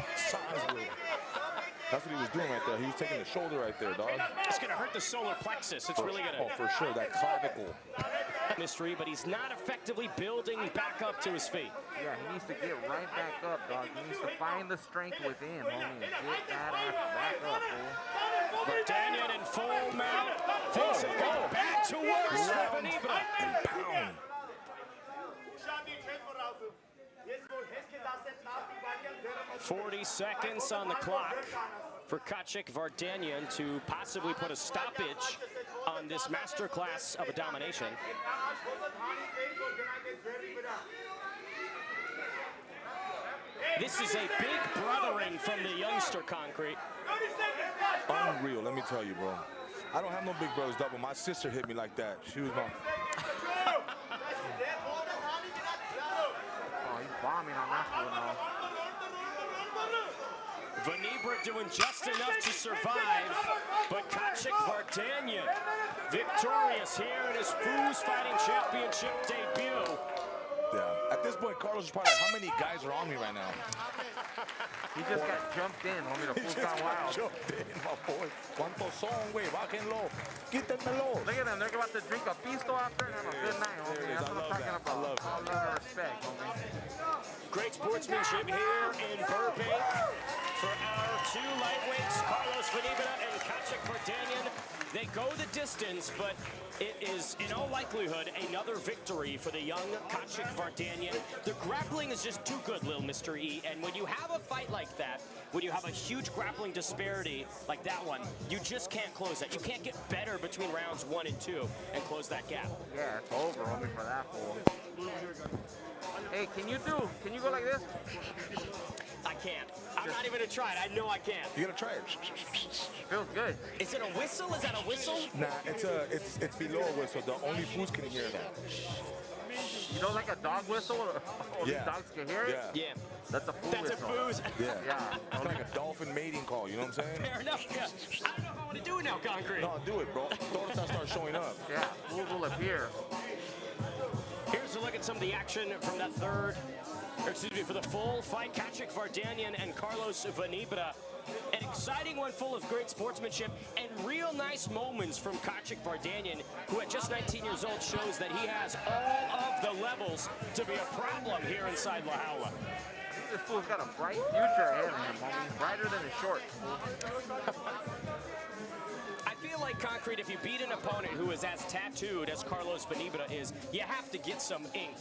That's what he was doing right there. He was taking the shoulder right there, dog. It's going to hurt the solar plexus. It's really going to. Oh, for sure, that clavicle. Mystery, but he's not effectively building back up to his feet. Yeah, he needs to get right back up, dog. He needs to find the strength within, homie, and get that ass back up, fool. Vardanian in full mount. Things have gone back to worse for Venebra. And pound. 40 seconds on the clock for Katikyan Vardanian to possibly put a stoppage on this masterclass of a domination. This is a big brothering from the youngster, Concrete. Unreal, let me tell you, bro. I don't have no big brothers, double. My sister hit me like that. She was my... Oh, he's bombing on that one now. Venebra doing just enough to survive, but Katikyan Vardanian victorious here in his FOOS Fighting Championship debut. Yeah. At this point, Carlos is probably like, how many guys are on me right now? He just got jumped in, homie. The FOOS got wild. Jumped in, my boy. ¿Cuántos son, güey? Bájenlo. Quítenmelo. Look at them. They're about to drink a pisto after and have a good night, homie. That's what I'm talking about. I love All love and respect, homie. Great sportsmanship here in Burbank for our two lightweights, Carlos Venebra and Katikyan Vardanian. They go the distance, but it is, in all likelihood, another victory for the young Katikyan Vardanian. The grappling is just too good, Lil Mr. E, and when you have a fight like that, when you have a huge grappling disparity like that one, you just can't close that. You can't get better between rounds 1 and 2 and close that gap. Yeah, it's over, homie, for that fool. Hey, can you go like this? I can't. I'm not even gonna try it. I know I can't. You gotta try it. Feels good. Is it a whistle? Is that a whistle? Nah, it's below a whistle. The only FOOS can hear that. You know, like a dog whistle? Only Yeah. dogs can hear it? Yeah. Yeah. That's a FOOS That's a whistle. FOOS. Yeah. Yeah. It's like a dolphin mating call, you know what I'm saying? Fair enough, yeah. I don't know how to do it now, Concrete. No, do it, bro. Tortas start showing up. Yeah, FOOS will appear. Here's a look at some of the action from that for the full fight. Katikyan Vardanian and Carlos Venebra. An exciting one full of great sportsmanship and real nice moments from Katikyan Vardanian, who at just 19 years old shows that he has all of the levels to be a problem here inside La Jaula. This fool's got a bright future ahead of him, homie. Brighter than his shorts. I feel like, Concrete, if you beat an opponent who is as tattooed as Carlos Venebra is, you have to get some ink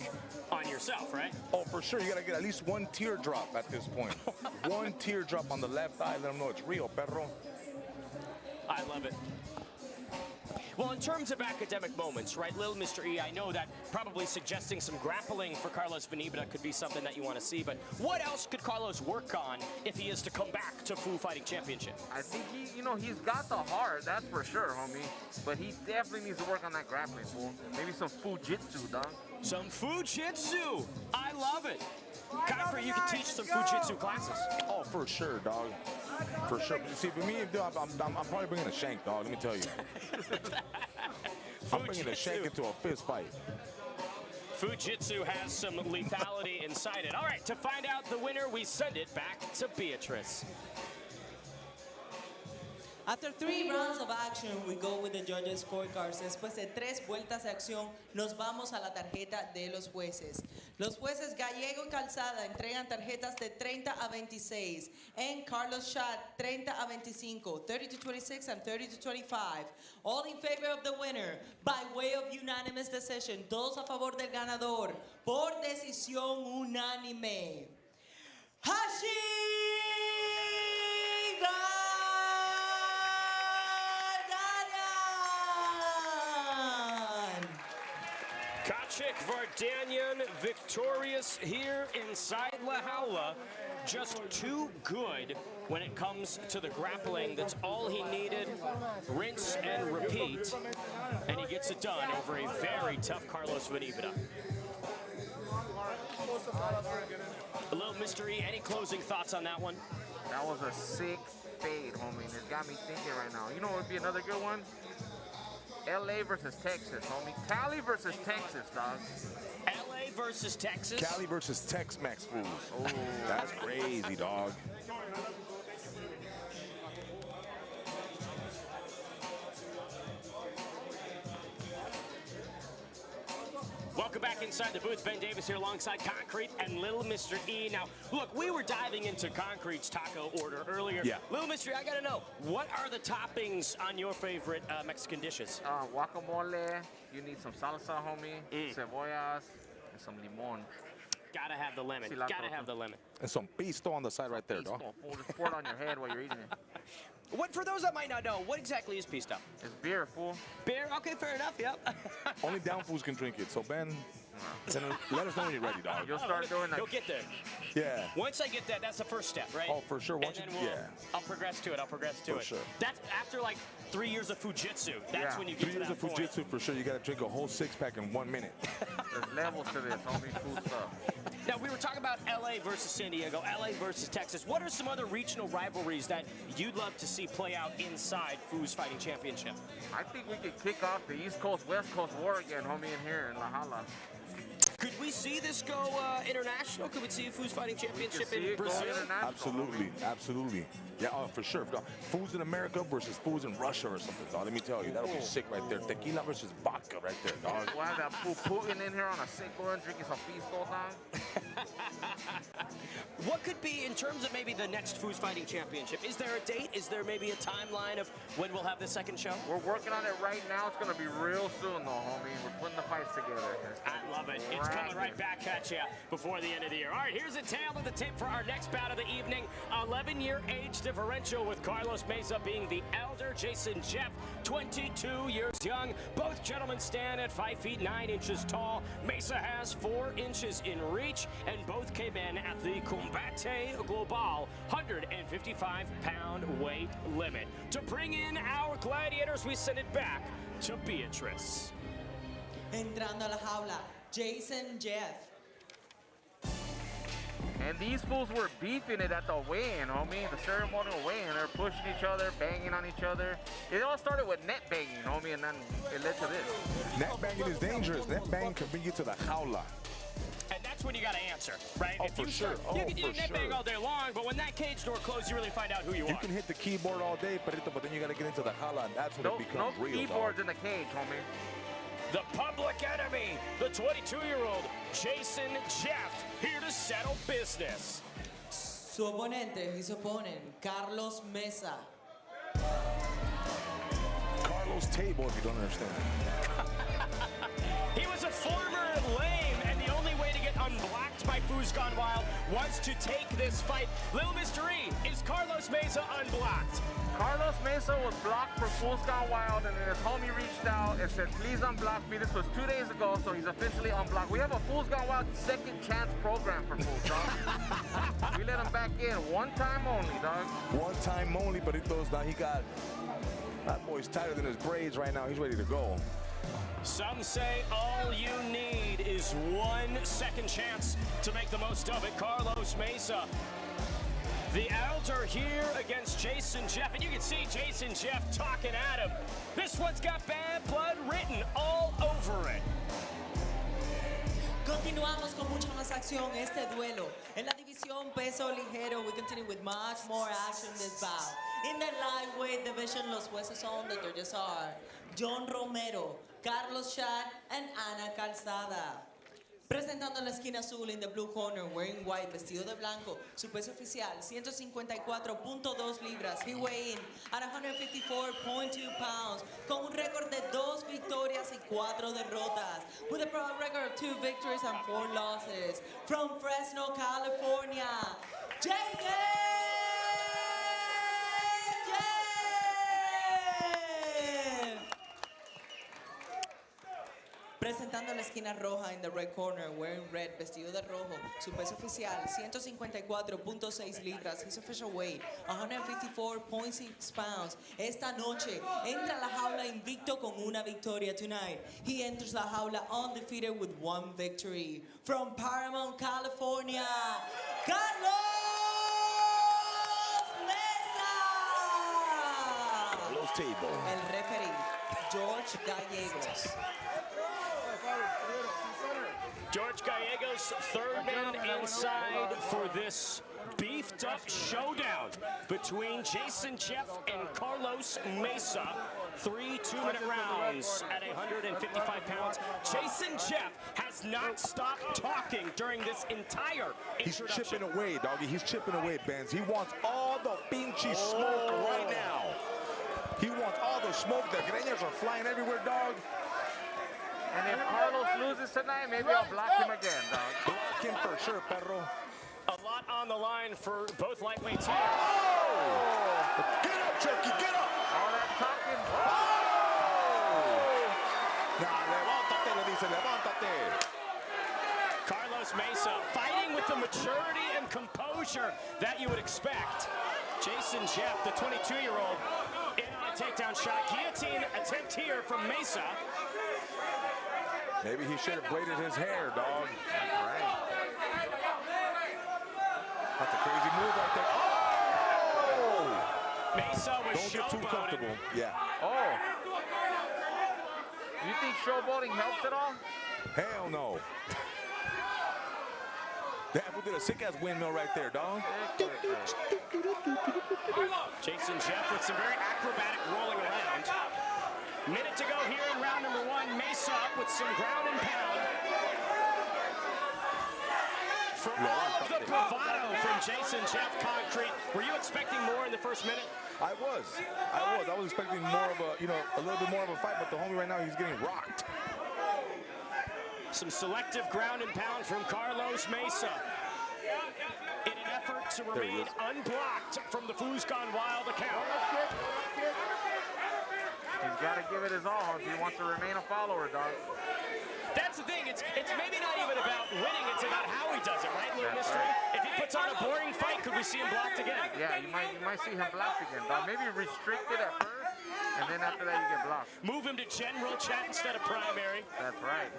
on yourself, right? Oh, for sure. You gotta get at least one teardrop at this point. One teardrop on the left eye. Let them know it's real, perro. I love it. Well, in terms of academic moments, right, little Mr. E, I know that probably suggesting some grappling for Carlos Venebra could be something that you want to see, but what else could Carlos work on if he is to come back to FOO Fighting Championship? I think he's got the heart, that's for sure, homie. But he definitely needs to work on that grappling, fool. Maybe some Fujitsu, dog. Some Fujitsu. I love it. Godfrey, you can teach some Fujitsu classes. Oh, for sure, dog. For sure. See, for me, I'm probably bringing a shank, dog. Let me tell you. I'm bringing a shank into a fist fight. Fujitsu has some lethality inside it. All right, to find out the winner, we send it back to Beatrice. After 3 rounds of action, we go with the judges' scorecards. Después de 3 vueltas de acción, nos vamos a la tarjeta de los jueces. Los jueces Gallego y Calzada entregan tarjetas de 30 a 26. And Carlos Shad, 30 a 25, 30-26 and 30-25. All in favor of the winner, by way of unanimous decision. Todos a favor del ganador, por decisión unánime. Vardanian victorious here inside La Jaula. Just too good when it comes to the grappling. That's all he needed. Rinse and repeat. And he gets it done over a very tough Carlos Venebra. Little Mr. E, any closing thoughts on that one? That was a sick fade, homie. It got me thinking right now. You know what would be another good one? LA versus Texas, homie. Cali versus Texas, dog. LA versus Texas? Cali versus Tex-Mex fools. Oh, that's crazy, dog. Welcome back inside the booth. Ben Davis here alongside Concrete and Little Mr. E. Now, look, we were diving into Concrete's taco order earlier. Yeah. Little Mr. E, I gotta know, what are the toppings on your favorite Mexican dishes? Guacamole. You need some salsa, homie. Cebollas and some limon. Gotta have the lemon. Cilantro. Gotta have the lemon. And some pisto on the side right there, dog. Just pour it on your head while you're eating it. What, for those that might not know, what exactly is pisto? It's beer, fool. Beer? Okay, fair enough, yep. Only down fools can drink it. So, Ben, let us know when you're ready, dog. You'll start doing that. You'll get there. Yeah. Once I get that, that's the first step, right? Oh, for sure. Once and you, then yeah. I'll progress to it. I'll progress to For it. sure. That's after like 3 years of Fujitsu. That's when you get 3 to years that of point. Fujitsu, for sure. You got to drink a whole 6-pack in 1 minute. There's levels to this, homie. Food stuff. Now, we were talking about LA versus San Diego, LA versus Texas. What are some other regional rivalries that you'd love to see play out inside FOOS Fighting Championship? I think we could kick off the East Coast, West Coast war again, homie, in here in La Jaula. Could we see this go international? Could we see a FOOS Fighting Championship see in it go Brazil? international. Absolutely, absolutely. Yeah, for sure. Fools in America versus fools in Russia or something, dog. Let me tell you, that'll be sick right there. Tequila versus vodka right there, dog. We'll have that fool Putin in here on a sick one, drinking some pisto, dog. What could be, in terms of maybe the next FOOS Fighting Championship, is there a date? Is there maybe a timeline of when we'll have the second show? We're working on it right now. It's going to be real soon, though, homie. We're putting the fights together. I love it. It's coming right back at you before the end of the year. All right, here's a tail of the tape for our next bout of the evening. 11-year age differential with Carlos Mesa being the elder, Jason Jeff, 22 years young. Both gentlemen stand at 5 feet 9 inches tall. Mesa has 4 inches in reach, and both came in at the Combate Global 155-pound weight limit. To bring in our gladiators, we send it back to Beatrice. Entrando a la jaula, Jason Jeff. And these fools were beefing it at the weigh-in, homie. The ceremonial weigh-in. They're pushing each other, banging on each other. It all started with net banging, homie, and then it led to this. Net banging is dangerous. Net banging can bring you to the jaula. And that's when you got to answer, right? Oh, if for sure. You can net bang all day long, but when that cage door closes, you really find out who you are. You can hit the keyboard all day, but then you got to get into the jaula, and that's when it becomes real, No keyboards dog. in the cage, homie. The public enemy, the 22-year-old Jason Jeff, here to settle business. Su oponente, his opponent, Carlos Mesa. Carlos Table, if you don't understand. He was a former lame, and the only way to get unblocked by FOOS Gone Wild was to take this fight. Little Mr. E, is Carlos Mesa unblocked? Carlos Mesa was blocked for Fools Gone Wild, and then his homie reached out and said, please unblock me. This was 2 days ago, so he's officially unblocked. We have a Fools Gone Wild second chance program for Fools, dog. We let him back in one time only, dog. One time only, but he got, that boy's tighter than his braids right now. He's ready to go. Some say all you need is 1 second chance to make the most of it. Carlos Mesa, the elder here against Jason Jeff, and you can see Jason Jeff talking at him. This one's got bad blood written all over it. Continuamos con mucha más acción este duelo. En la división peso ligero, we continue with much more action this bout. In the lightweight division, los jueces son, the judges are John Romero, Carlos Chad, and Ana Calzada. Presentando en la esquina azul, in the blue corner, wearing white, vestido de blanco, su peso oficial, 154.2 libras. He weigh in at 154.2 pounds, con un récord de 2 victorias y 4 derrotas, with a proud record of 2 victories and 4 losses. From Fresno, California, Jason Presentando en la esquina roja, in the red corner, wearing red, vestido de rojo, su peso oficial, 154.6 libras, his official weight, 154.6 pounds. Esta noche, entra a la jaula invicto con una victoria tonight. He enters la jaula undefeated with 1 victory. From Paramount, California, Carlos Mesa! Carlos Table. El referee, George Gallegos. George Gallegos, third man inside for this beefed up showdown between Jason Jeff and Carlos Mesa. 3 2-minute rounds at 155 pounds. Jason Jeff has not stopped talking during this entire introduction. He's chipping away, doggy. He's chipping away, Benz. He wants all the pinchy smoke right now. He wants all the smoke. The greñas are flying everywhere, dog. And if Carlos loses tonight, maybe I'll block him again, dog. Block him for sure, perro. A lot on the line for both lightweights here. Oh! Get up, Turkey, get up! All that talking. Oh! Nah, levántate, le dice, levántate. Carlos Mesa fighting with the maturity and composure that you would expect. Jason Jeff, the 22-year-old, in on a takedown shot. Guillotine attempt here from Mesa. Maybe he should have braided his hair, dog. Right. That's a crazy move right there. Oh! Mesa was Don't get too showboating. comfortable. Yeah. Oh. Do you think showboating helps at all? Hell no. That fool did a sick-ass windmill right there, dog. Jason Jeff with some very acrobatic rolling around. Minute to go here in round number 1. Mesa up with some ground and pound. For all of the bravado from Jason Jeff Concrete, were you expecting more in the first minute? I was expecting more of a, a little bit more of a fight, but the homie right now, he's getting rocked. Some selective ground and pound from Carlos Mesa in an effort to remain unblocked from the FOOS Gone Wild account. He's got to give it his all if he wants to remain a follower, dog. That's the thing. It's maybe not even about winning. It's about how he does it, right? Little mystery. If he puts on a boring fight, could we see him blocked again? Yeah, you might see him blocked again, dog. Maybe restricted at first, and then after that you get blocked. Move him to general chat instead of primary. That's right.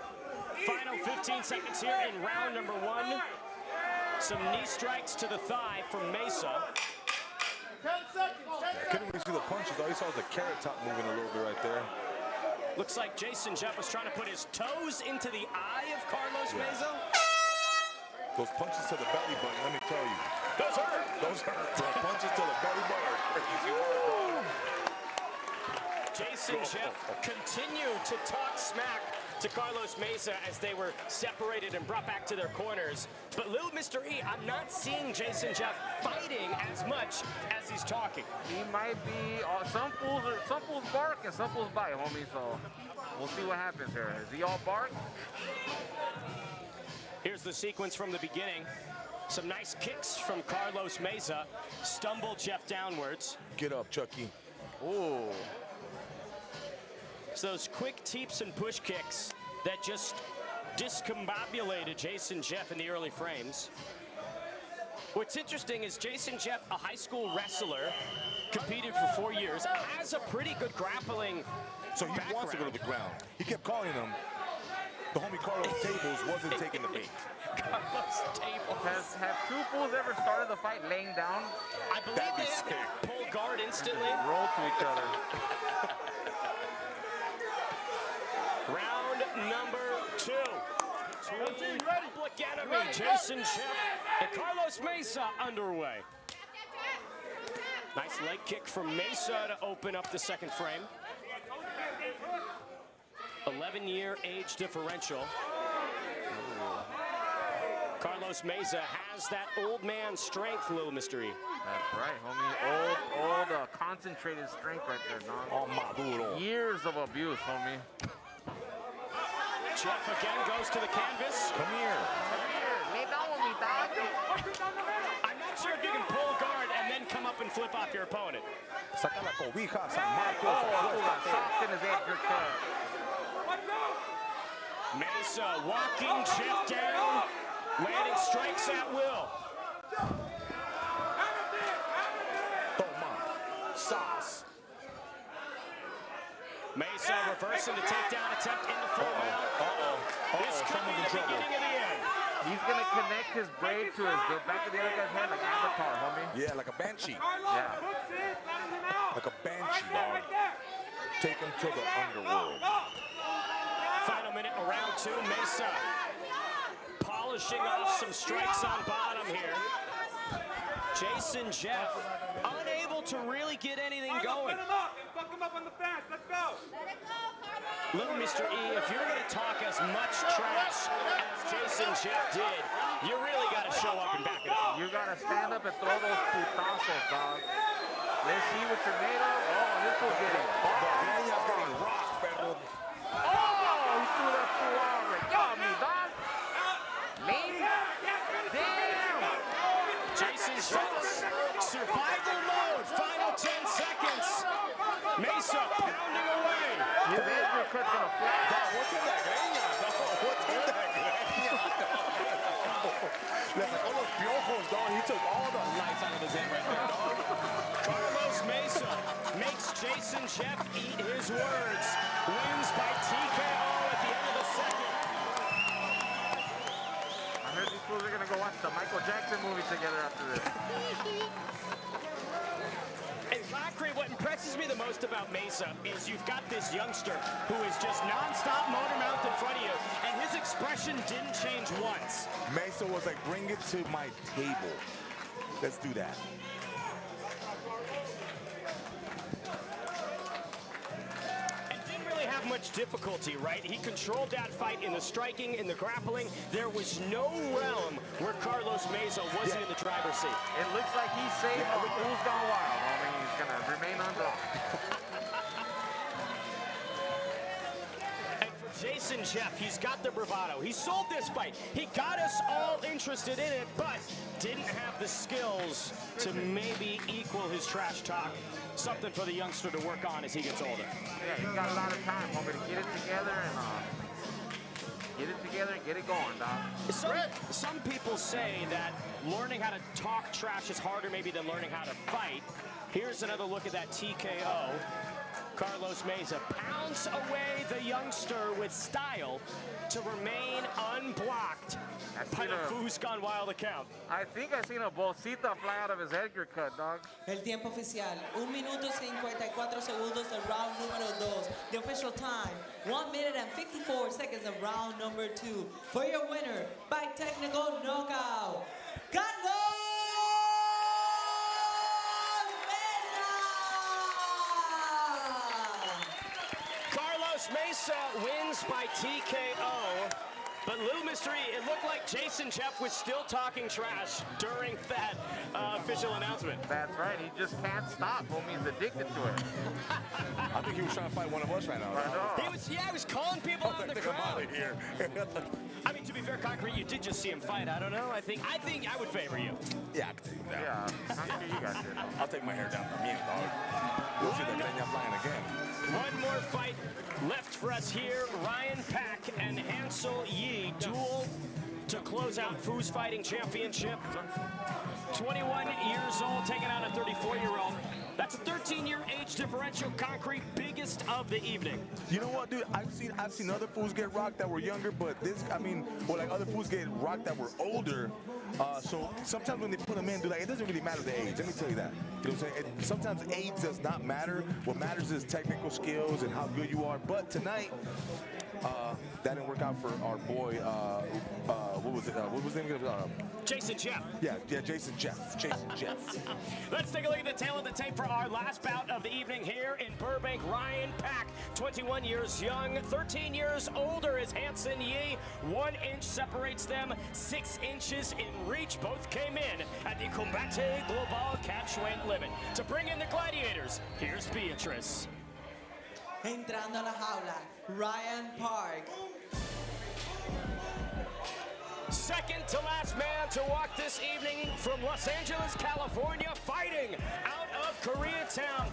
Final 15 seconds here in round number 1. Some knee strikes to the thigh from Mesa. Couldn't really see the punches. All he saw was the carrot top moving a little bit right there. Looks like Jason Jeff was trying to put his toes into the eye of Carlos Mesa. Those punches to the belly button, let me tell you. Those hurt. Those hurt. The punches to the belly button are crazy word. Jason Jeff continued to talk smack to Carlos Mesa as they were separated and brought back to their corners. But little Mr. E, I'm not seeing Jason Jeff fighting as much as he's talking. He might be. Some fools bark and some fools bite, homie. So we'll see what happens here. Is he all bark? Here's the sequence from the beginning. Some nice kicks from Carlos Mesa. Stumbled Jeff downwards. Get up, Chucky. Ooh. So those quick teeps and push kicks that just discombobulated Jason Jeff in the early frames. What's interesting is Jason Jeff, a high school wrestler, competed for 4 years, has a pretty good grappling So he wants to go to the ground. He kept calling him. The homie Carlos Tables wasn't taking the bait. Carlos Tables. Have two fools ever started the fight laying down? I believe That'd be they sick. have pull guard instantly. Roll to each other. Round number 2. Public enemy, Jason Jeff and Carlos Mesa underway. Nice leg kick from Mesa to open up the second frame. 11-year age differential. Carlos Mesa has that old man strength, Little Mystery. That's right, homie. Old concentrated strength right there, Don. Oh, maduro. Years of abuse, homie. Jeff again goes to the canvas. Come here. Lay down with me, dog. I'm not sure if you can pull guard and then come up and flip off your opponent. Saca la cobija, San Marcos. Oh, soft in his edge, Mesa walking Jeff down, landing strikes at will. Toma. Sauce. Mesa reversing the takedown attempt in the full mount. This could be the beginning of the end. He's gonna connect his braid to the back of the other guy's head like Avatar, homie. Yeah, like a banshee. Yeah. Like a banshee, dog. Take him to the underworld. Final minute of round 2. Mesa polishing off some strikes on bottom here. Jason Jeff unable to really get anything going. Fuck him up on the fence. Let's go. Little Mr. E, if you're going to talk as much trash as Jason Jeff did, you really got to show up and back it up. You gotta stand up and throw those putazos, dog. Let's see what you're made of. Oh, this will get it. Vardanian's getting rocked, pero. Oh, he threw that fool out right. Got me, dog. Lane. Damn. Jason Jeff's survival mode. Final 10 seconds. Mesa pounding away. His edge cut's gonna fly. Dog, what's in that greña? Dog, what's in that greña? Le sacó los piojos, dog. He took all the lights out of his head right there, dog. Carlos Mesa makes Jason Jeff eat his words. Wins by TKO at the end of the second. I heard these fools are gonna go watch the Michael Jackson movie together after this. And Concrete, what impresses me the most about Mesa is you've got this youngster who is just non-stop motor mouth in front of you, and his expression didn't change once. Mesa was like, bring it to my table. Let's do that. And didn't really have much difficulty, right? He controlled that fight in the striking, in the grappling. There was no realm where Carlos Mesa wasn't in the driver's seat. It looks like he's safe on the Fools Gone Wild. I mean, he's gonna remain unblocked. And for Jason Jeff, he's got the bravado. He sold this fight. He got us all interested in it, but didn't have the skills to maybe equal his trash talk. Something for the youngster to work on as he gets older. Yeah, he's got a lot of time, homie, to get it together and get it going, dog. Some people say that learning how to talk trash is harder maybe than learning how to fight. Here's another look at that TKO. Carlos Mesa pounds away the youngster with style to remain unblocked by the FOOS Gone Wild account. I think I seen a bolsita fly out of his Edgar cut, dog. El tiempo oficial, 1 minuto 54 segundos de round número 2. The official time, 1 minute and 54 seconds of round number 2. For your winner, by technical knockout, Carlos Mesa! Carlos Mesa wins by TKO. But little mystery, it looked like Jason Jeff was still talking trash during that official announcement. That's right. He just can't stop. Homie, he's addicted to it. I think he was trying to fight one of us right now. I know. He was calling people out in the crowd. Here. I mean, to be fair, Concrete, you did just see him fight. I don't know. I think I would favor you. Yeah, I can take him down. Yeah, I see you guys did. I'll take my hair down from you, dog. You'll see the Peña flying again. One more fight left for us here. Ryan Pack and Hansel Yi duel to close out FOOS Fighting Championship. 21 years old, taking on a 34-year-old. That's a 13-year age differential. Concrete, biggest of the evening. You know what, dude? I've seen other fools get rocked that were younger, but this, I mean, well, like other fools get rocked that were older. So sometimes when they put them in, dude, like, it doesn't really matter the age. Let me tell you that. You know what I'm saying? Sometimes age does not matter. What matters is technical skills and how good you are. But tonight, that didn't work out for our boy. What was it? What was his name? Jason Jeff. Yeah, Jason Jeff. Let's take a look at the tail of the tape for our last bout of the evening here in Burbank. Ryan Pack, 21 years young, 13 years older is Hansen Yi. 1 inch separates them, 6 inches in reach. Both came in at the Combate Global Catchweight limit. To bring in the gladiators, here's Beatrice. Entrando a la jaula, Ryan Park. Second to last man to walk this evening from Los Angeles, California, fighting out of Koreatown.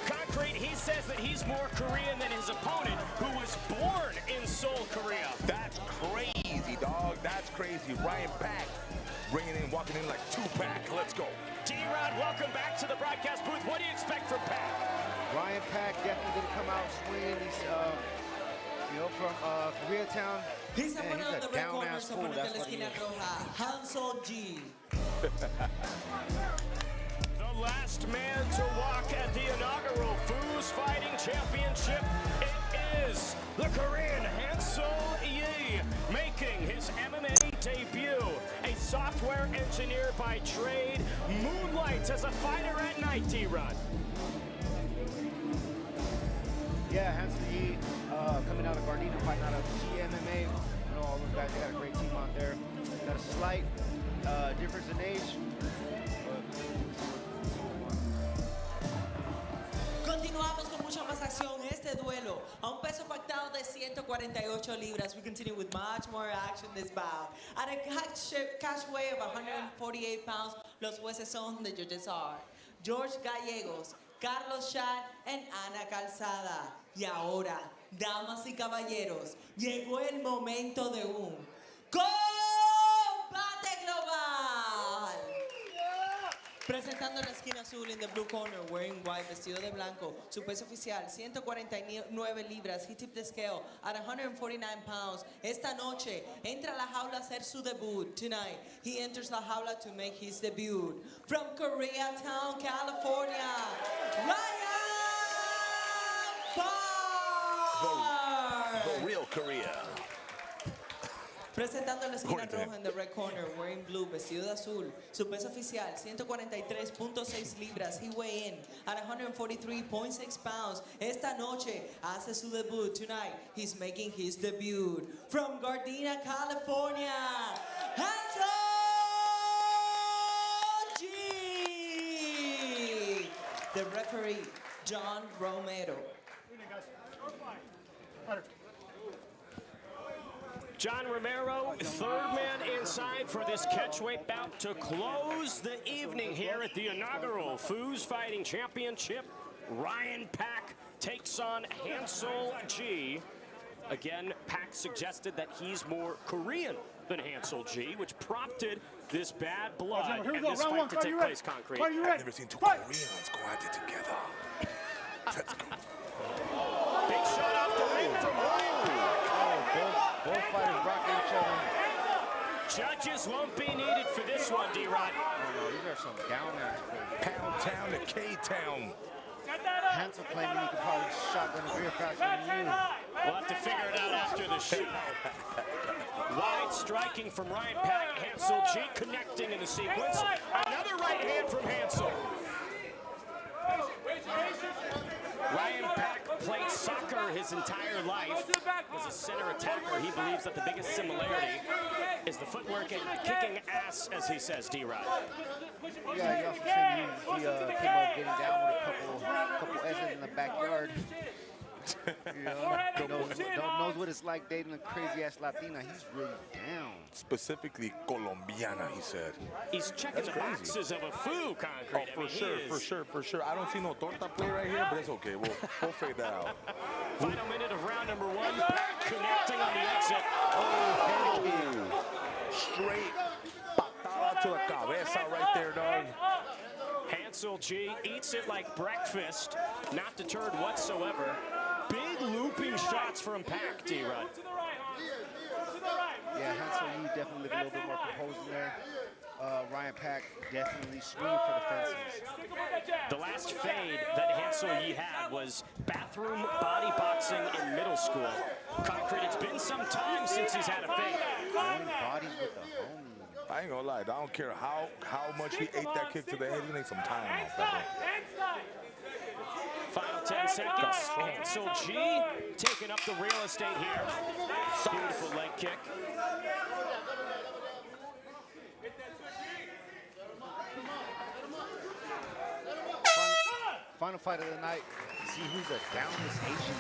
Concrete, he says that he's more Korean than his opponent, who was born in Seoul, Korea. That's crazy, dog. That's crazy. Ryan Pack walking in like Tupac. Let's go. D-Rod, welcome back to the broadcast booth. What do you expect from Pack? Ryan Pack definitely didn't come out swinging. He's, from Koreatown. He's Man, one of the red corners, fool. oponente de That's la what he esquina is. roja, Hansel Yi. The last man to walk at the inaugural FOOS Fighting Championship. It is the Korean Hansel Yi, making his MMA debut. A software engineer by trade, moonlights as a fighter at night, D-Rod. Yeah, Hansel Yi coming out of Vardanian, fighting out of MMA. You know, all those guys, they got a great team out there. Got a slight difference in age. Continuamos con mucha más acción. Este duelo a un peso pactado de 148 libras. We continue with much more action this bout. At a cash weight of 148 pounds, los jueces son the judges are George Gallegos, Carlos Shad, and Ana Calzada. Y ahora, damas y caballeros, llegó el momento de un combate global. Presentando la esquina azul in the blue corner, wearing white, vestido de blanco. Su peso oficial, 149 libras. He tipped the scale at 149 pounds. Esta noche, entra a la jaula a hacer su debut. Tonight, he enters la jaula to make his debut. From Koreatown, California, Ryan Park. The real Korea. Presentando la esquina roja in the red corner, wearing blue, vestido de azul. Su peso oficial, 143.6 libras. He weigh in at 143.6 pounds. Esta noche hace su debut. Tonight, he's making his debut. From Gardena, California, Hansel Yi. The referee, John Romero. John Romero, third man inside for this catchweight bout to close the evening here at the inaugural FOOS Fighting Championship. Ryan Pack takes on Hansel Yi. Again, Pack suggested that he's more Korean than Hansel Yi, which prompted this bad blood and this fight to take place, Concrete. I've never seen two Koreans go at it together. Let's go. Big shot off the ring from Ryan Pack. Both fighters rocking each other. Judges won't be needed for this one, D-Rod. Oh, no, these are some downers. Pound town to K-town. Hansel claiming he could probably shotgun a beer faster than you. We'll have to figure it out after the shoot. Wide striking from Ryan Pack. Hansel Yi connecting in the sequence. Another right hand from Hansel. Ryan Pack played soccer his his entire life as a center attacker, he believes that the biggest similarity is the footwork and kicking ass, as he says, D-Rod. Yeah, he also said he came up getting down with a couple S's in the backyard. You know, knows what it's like dating a crazy-ass Latina. He's really down. Specifically Colombiana, he said. He's checking the boxes of a FOO concrete. Oh, for sure. I don't see no torta play right here, but it's okay. We'll fade that out. Final minute of round number 1. Connecting on the exit. Oh, straight patada to the cabeza right there, dog. Hansel G eats it like breakfast, not deterred whatsoever. Big looping shots from Pac, D-Rod. Yeah, Hansel Yi definitely looked a little bit more composed in there. Ryan Pac definitely swinging for the fences. The last fade that Hansel Yi had was bathroom body boxing in middle school. Concrete, it's been some time since he's had a fade. Going bodies with the homie. I ain't gonna lie, I don't care how much he ate that kick to the head, he's gonna need some time off that. Final 10 seconds. Hansel G taking up the real estate here. Beautiful leg kick. Final fight of the night. See who's a downless Asian.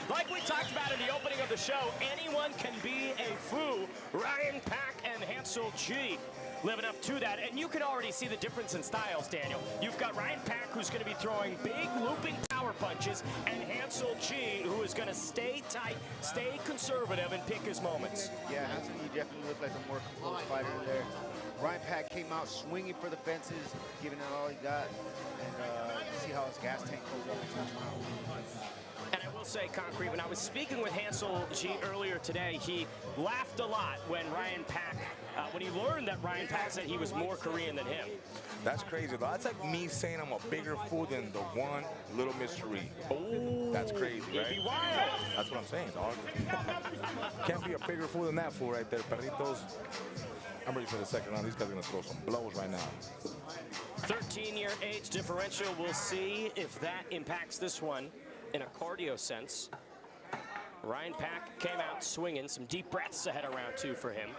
Like we talked about in the opening of the show, anyone can be a FOO. Ryan Pac and Hansel G living up to that. And you can already see the difference in styles, Daniel. You've got Ryan Pac, who's going to be throwing big looping power punches, and Hansel G, who is going to stay tight, stay conservative, and pick his moments. Yeah, Hansel G definitely looked like a more composed fighter in there. Ryan Pac came out swinging for the fences, giving it all he got. And see how his gas tank goes up each round. And I will say, Concrete, when I was speaking with Hansel G earlier today, he laughed a lot when Ryan Pac, when he learned that Ryan Pac said he was more Korean than him. That's crazy, though. That's like me saying I'm a bigger fool than the one Little Mystery. Oh, that's crazy, right? It'd be wild. That's what I'm saying, dog. Can't be a bigger fool than that fool right there, perritos. I'm ready for the second round. These guys are going to throw some blows right now. 13-year age differential. We'll see if that impacts this one in a cardio sense. Ryan Pac came out swinging. Some deep breaths ahead of round 2 for him.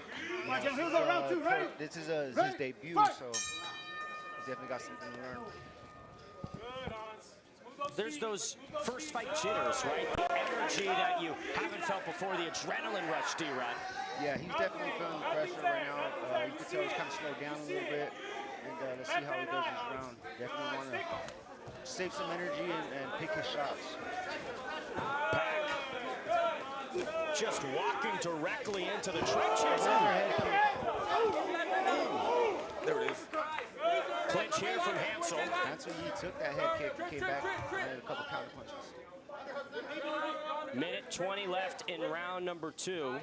This is his debut, so he's definitely got something to learn. There's those first fight jitters, right? The energy that you haven't felt before, the adrenaline rush, D-Rod. Yeah, he's definitely feeling the pressure right now. You can tell he's kind of slowed down a little bit. And let's see how he does this round. Definitely want to save some energy and pick his shots. Pac just walking directly into the trenches. There it is. Clinch here from Hansel. Hansel Yi took that head kick, came back, and had a couple counter punches. Minute 20 left in round number 2.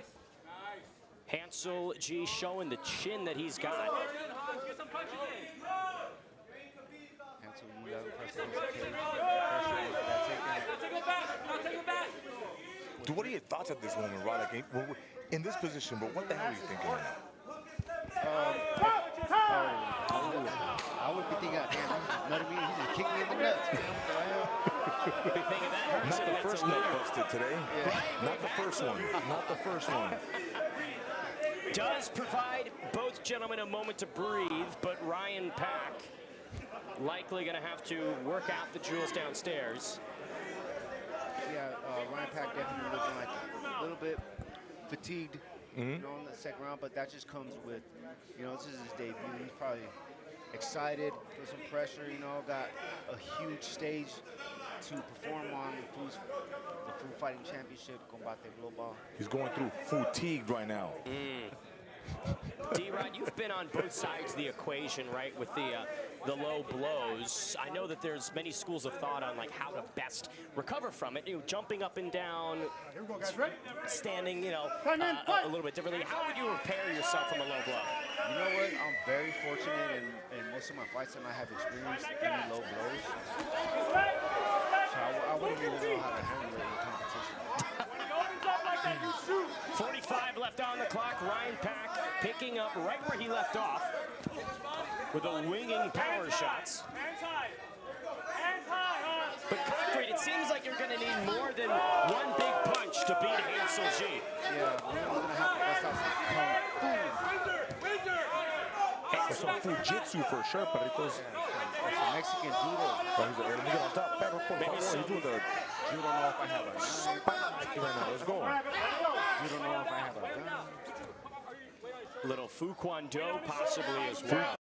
Hansel G showing the chin that he's got. Hansel Yi got impressed against the cage. Pressure with that takedown. Dude, what are your thoughts at this moment, Rod? Like, in this position, but what the hell are you thinking right now? I would be thinking, damn, you nutted me, he just kicked me in the nuts. Be thinking that. Not the first nut busted today. Yeah. Not the first one. Not the first one. Does provide both gentlemen a moment to breathe, but Ryan Pac likely going to have to work out the jewels downstairs. Yeah, Ryan Pac definitely looking like a little bit fatigued, you know, in the second round, but that just comes with, you know, this is his debut. He's probably excited, feel some pressure, you know, got a huge stage to perform on the FOOS Fighting Championship, Combate Global. He's going through fatigue right now. D-Rod, you've been on both sides of the equation, right, with the low blows. I know that there's many schools of thought on like how to best recover from it. You know, jumping up and down, standing, you know, a little bit differently. How would you repair yourself from a low blow? You know what? I'm very fortunate in most of my fights that I have experienced any low blows. So I wouldn't even know how to handle it in competition. 45 left on the clock. Ryan Pac picking up right where he left off with the winging power shots. But Concrete, it seems like you're going to need more than one big punch to beat Hansel G. Yeah, we're going to have to bust out some Fujitsu for sure, Perritos. some Mexican judo. Let me get on top. Pero, por favor, he's doing the You don't know if I have a spike right now. Let's go. You don't know if I have a gun. Little Fu Kwon Do possibly as well.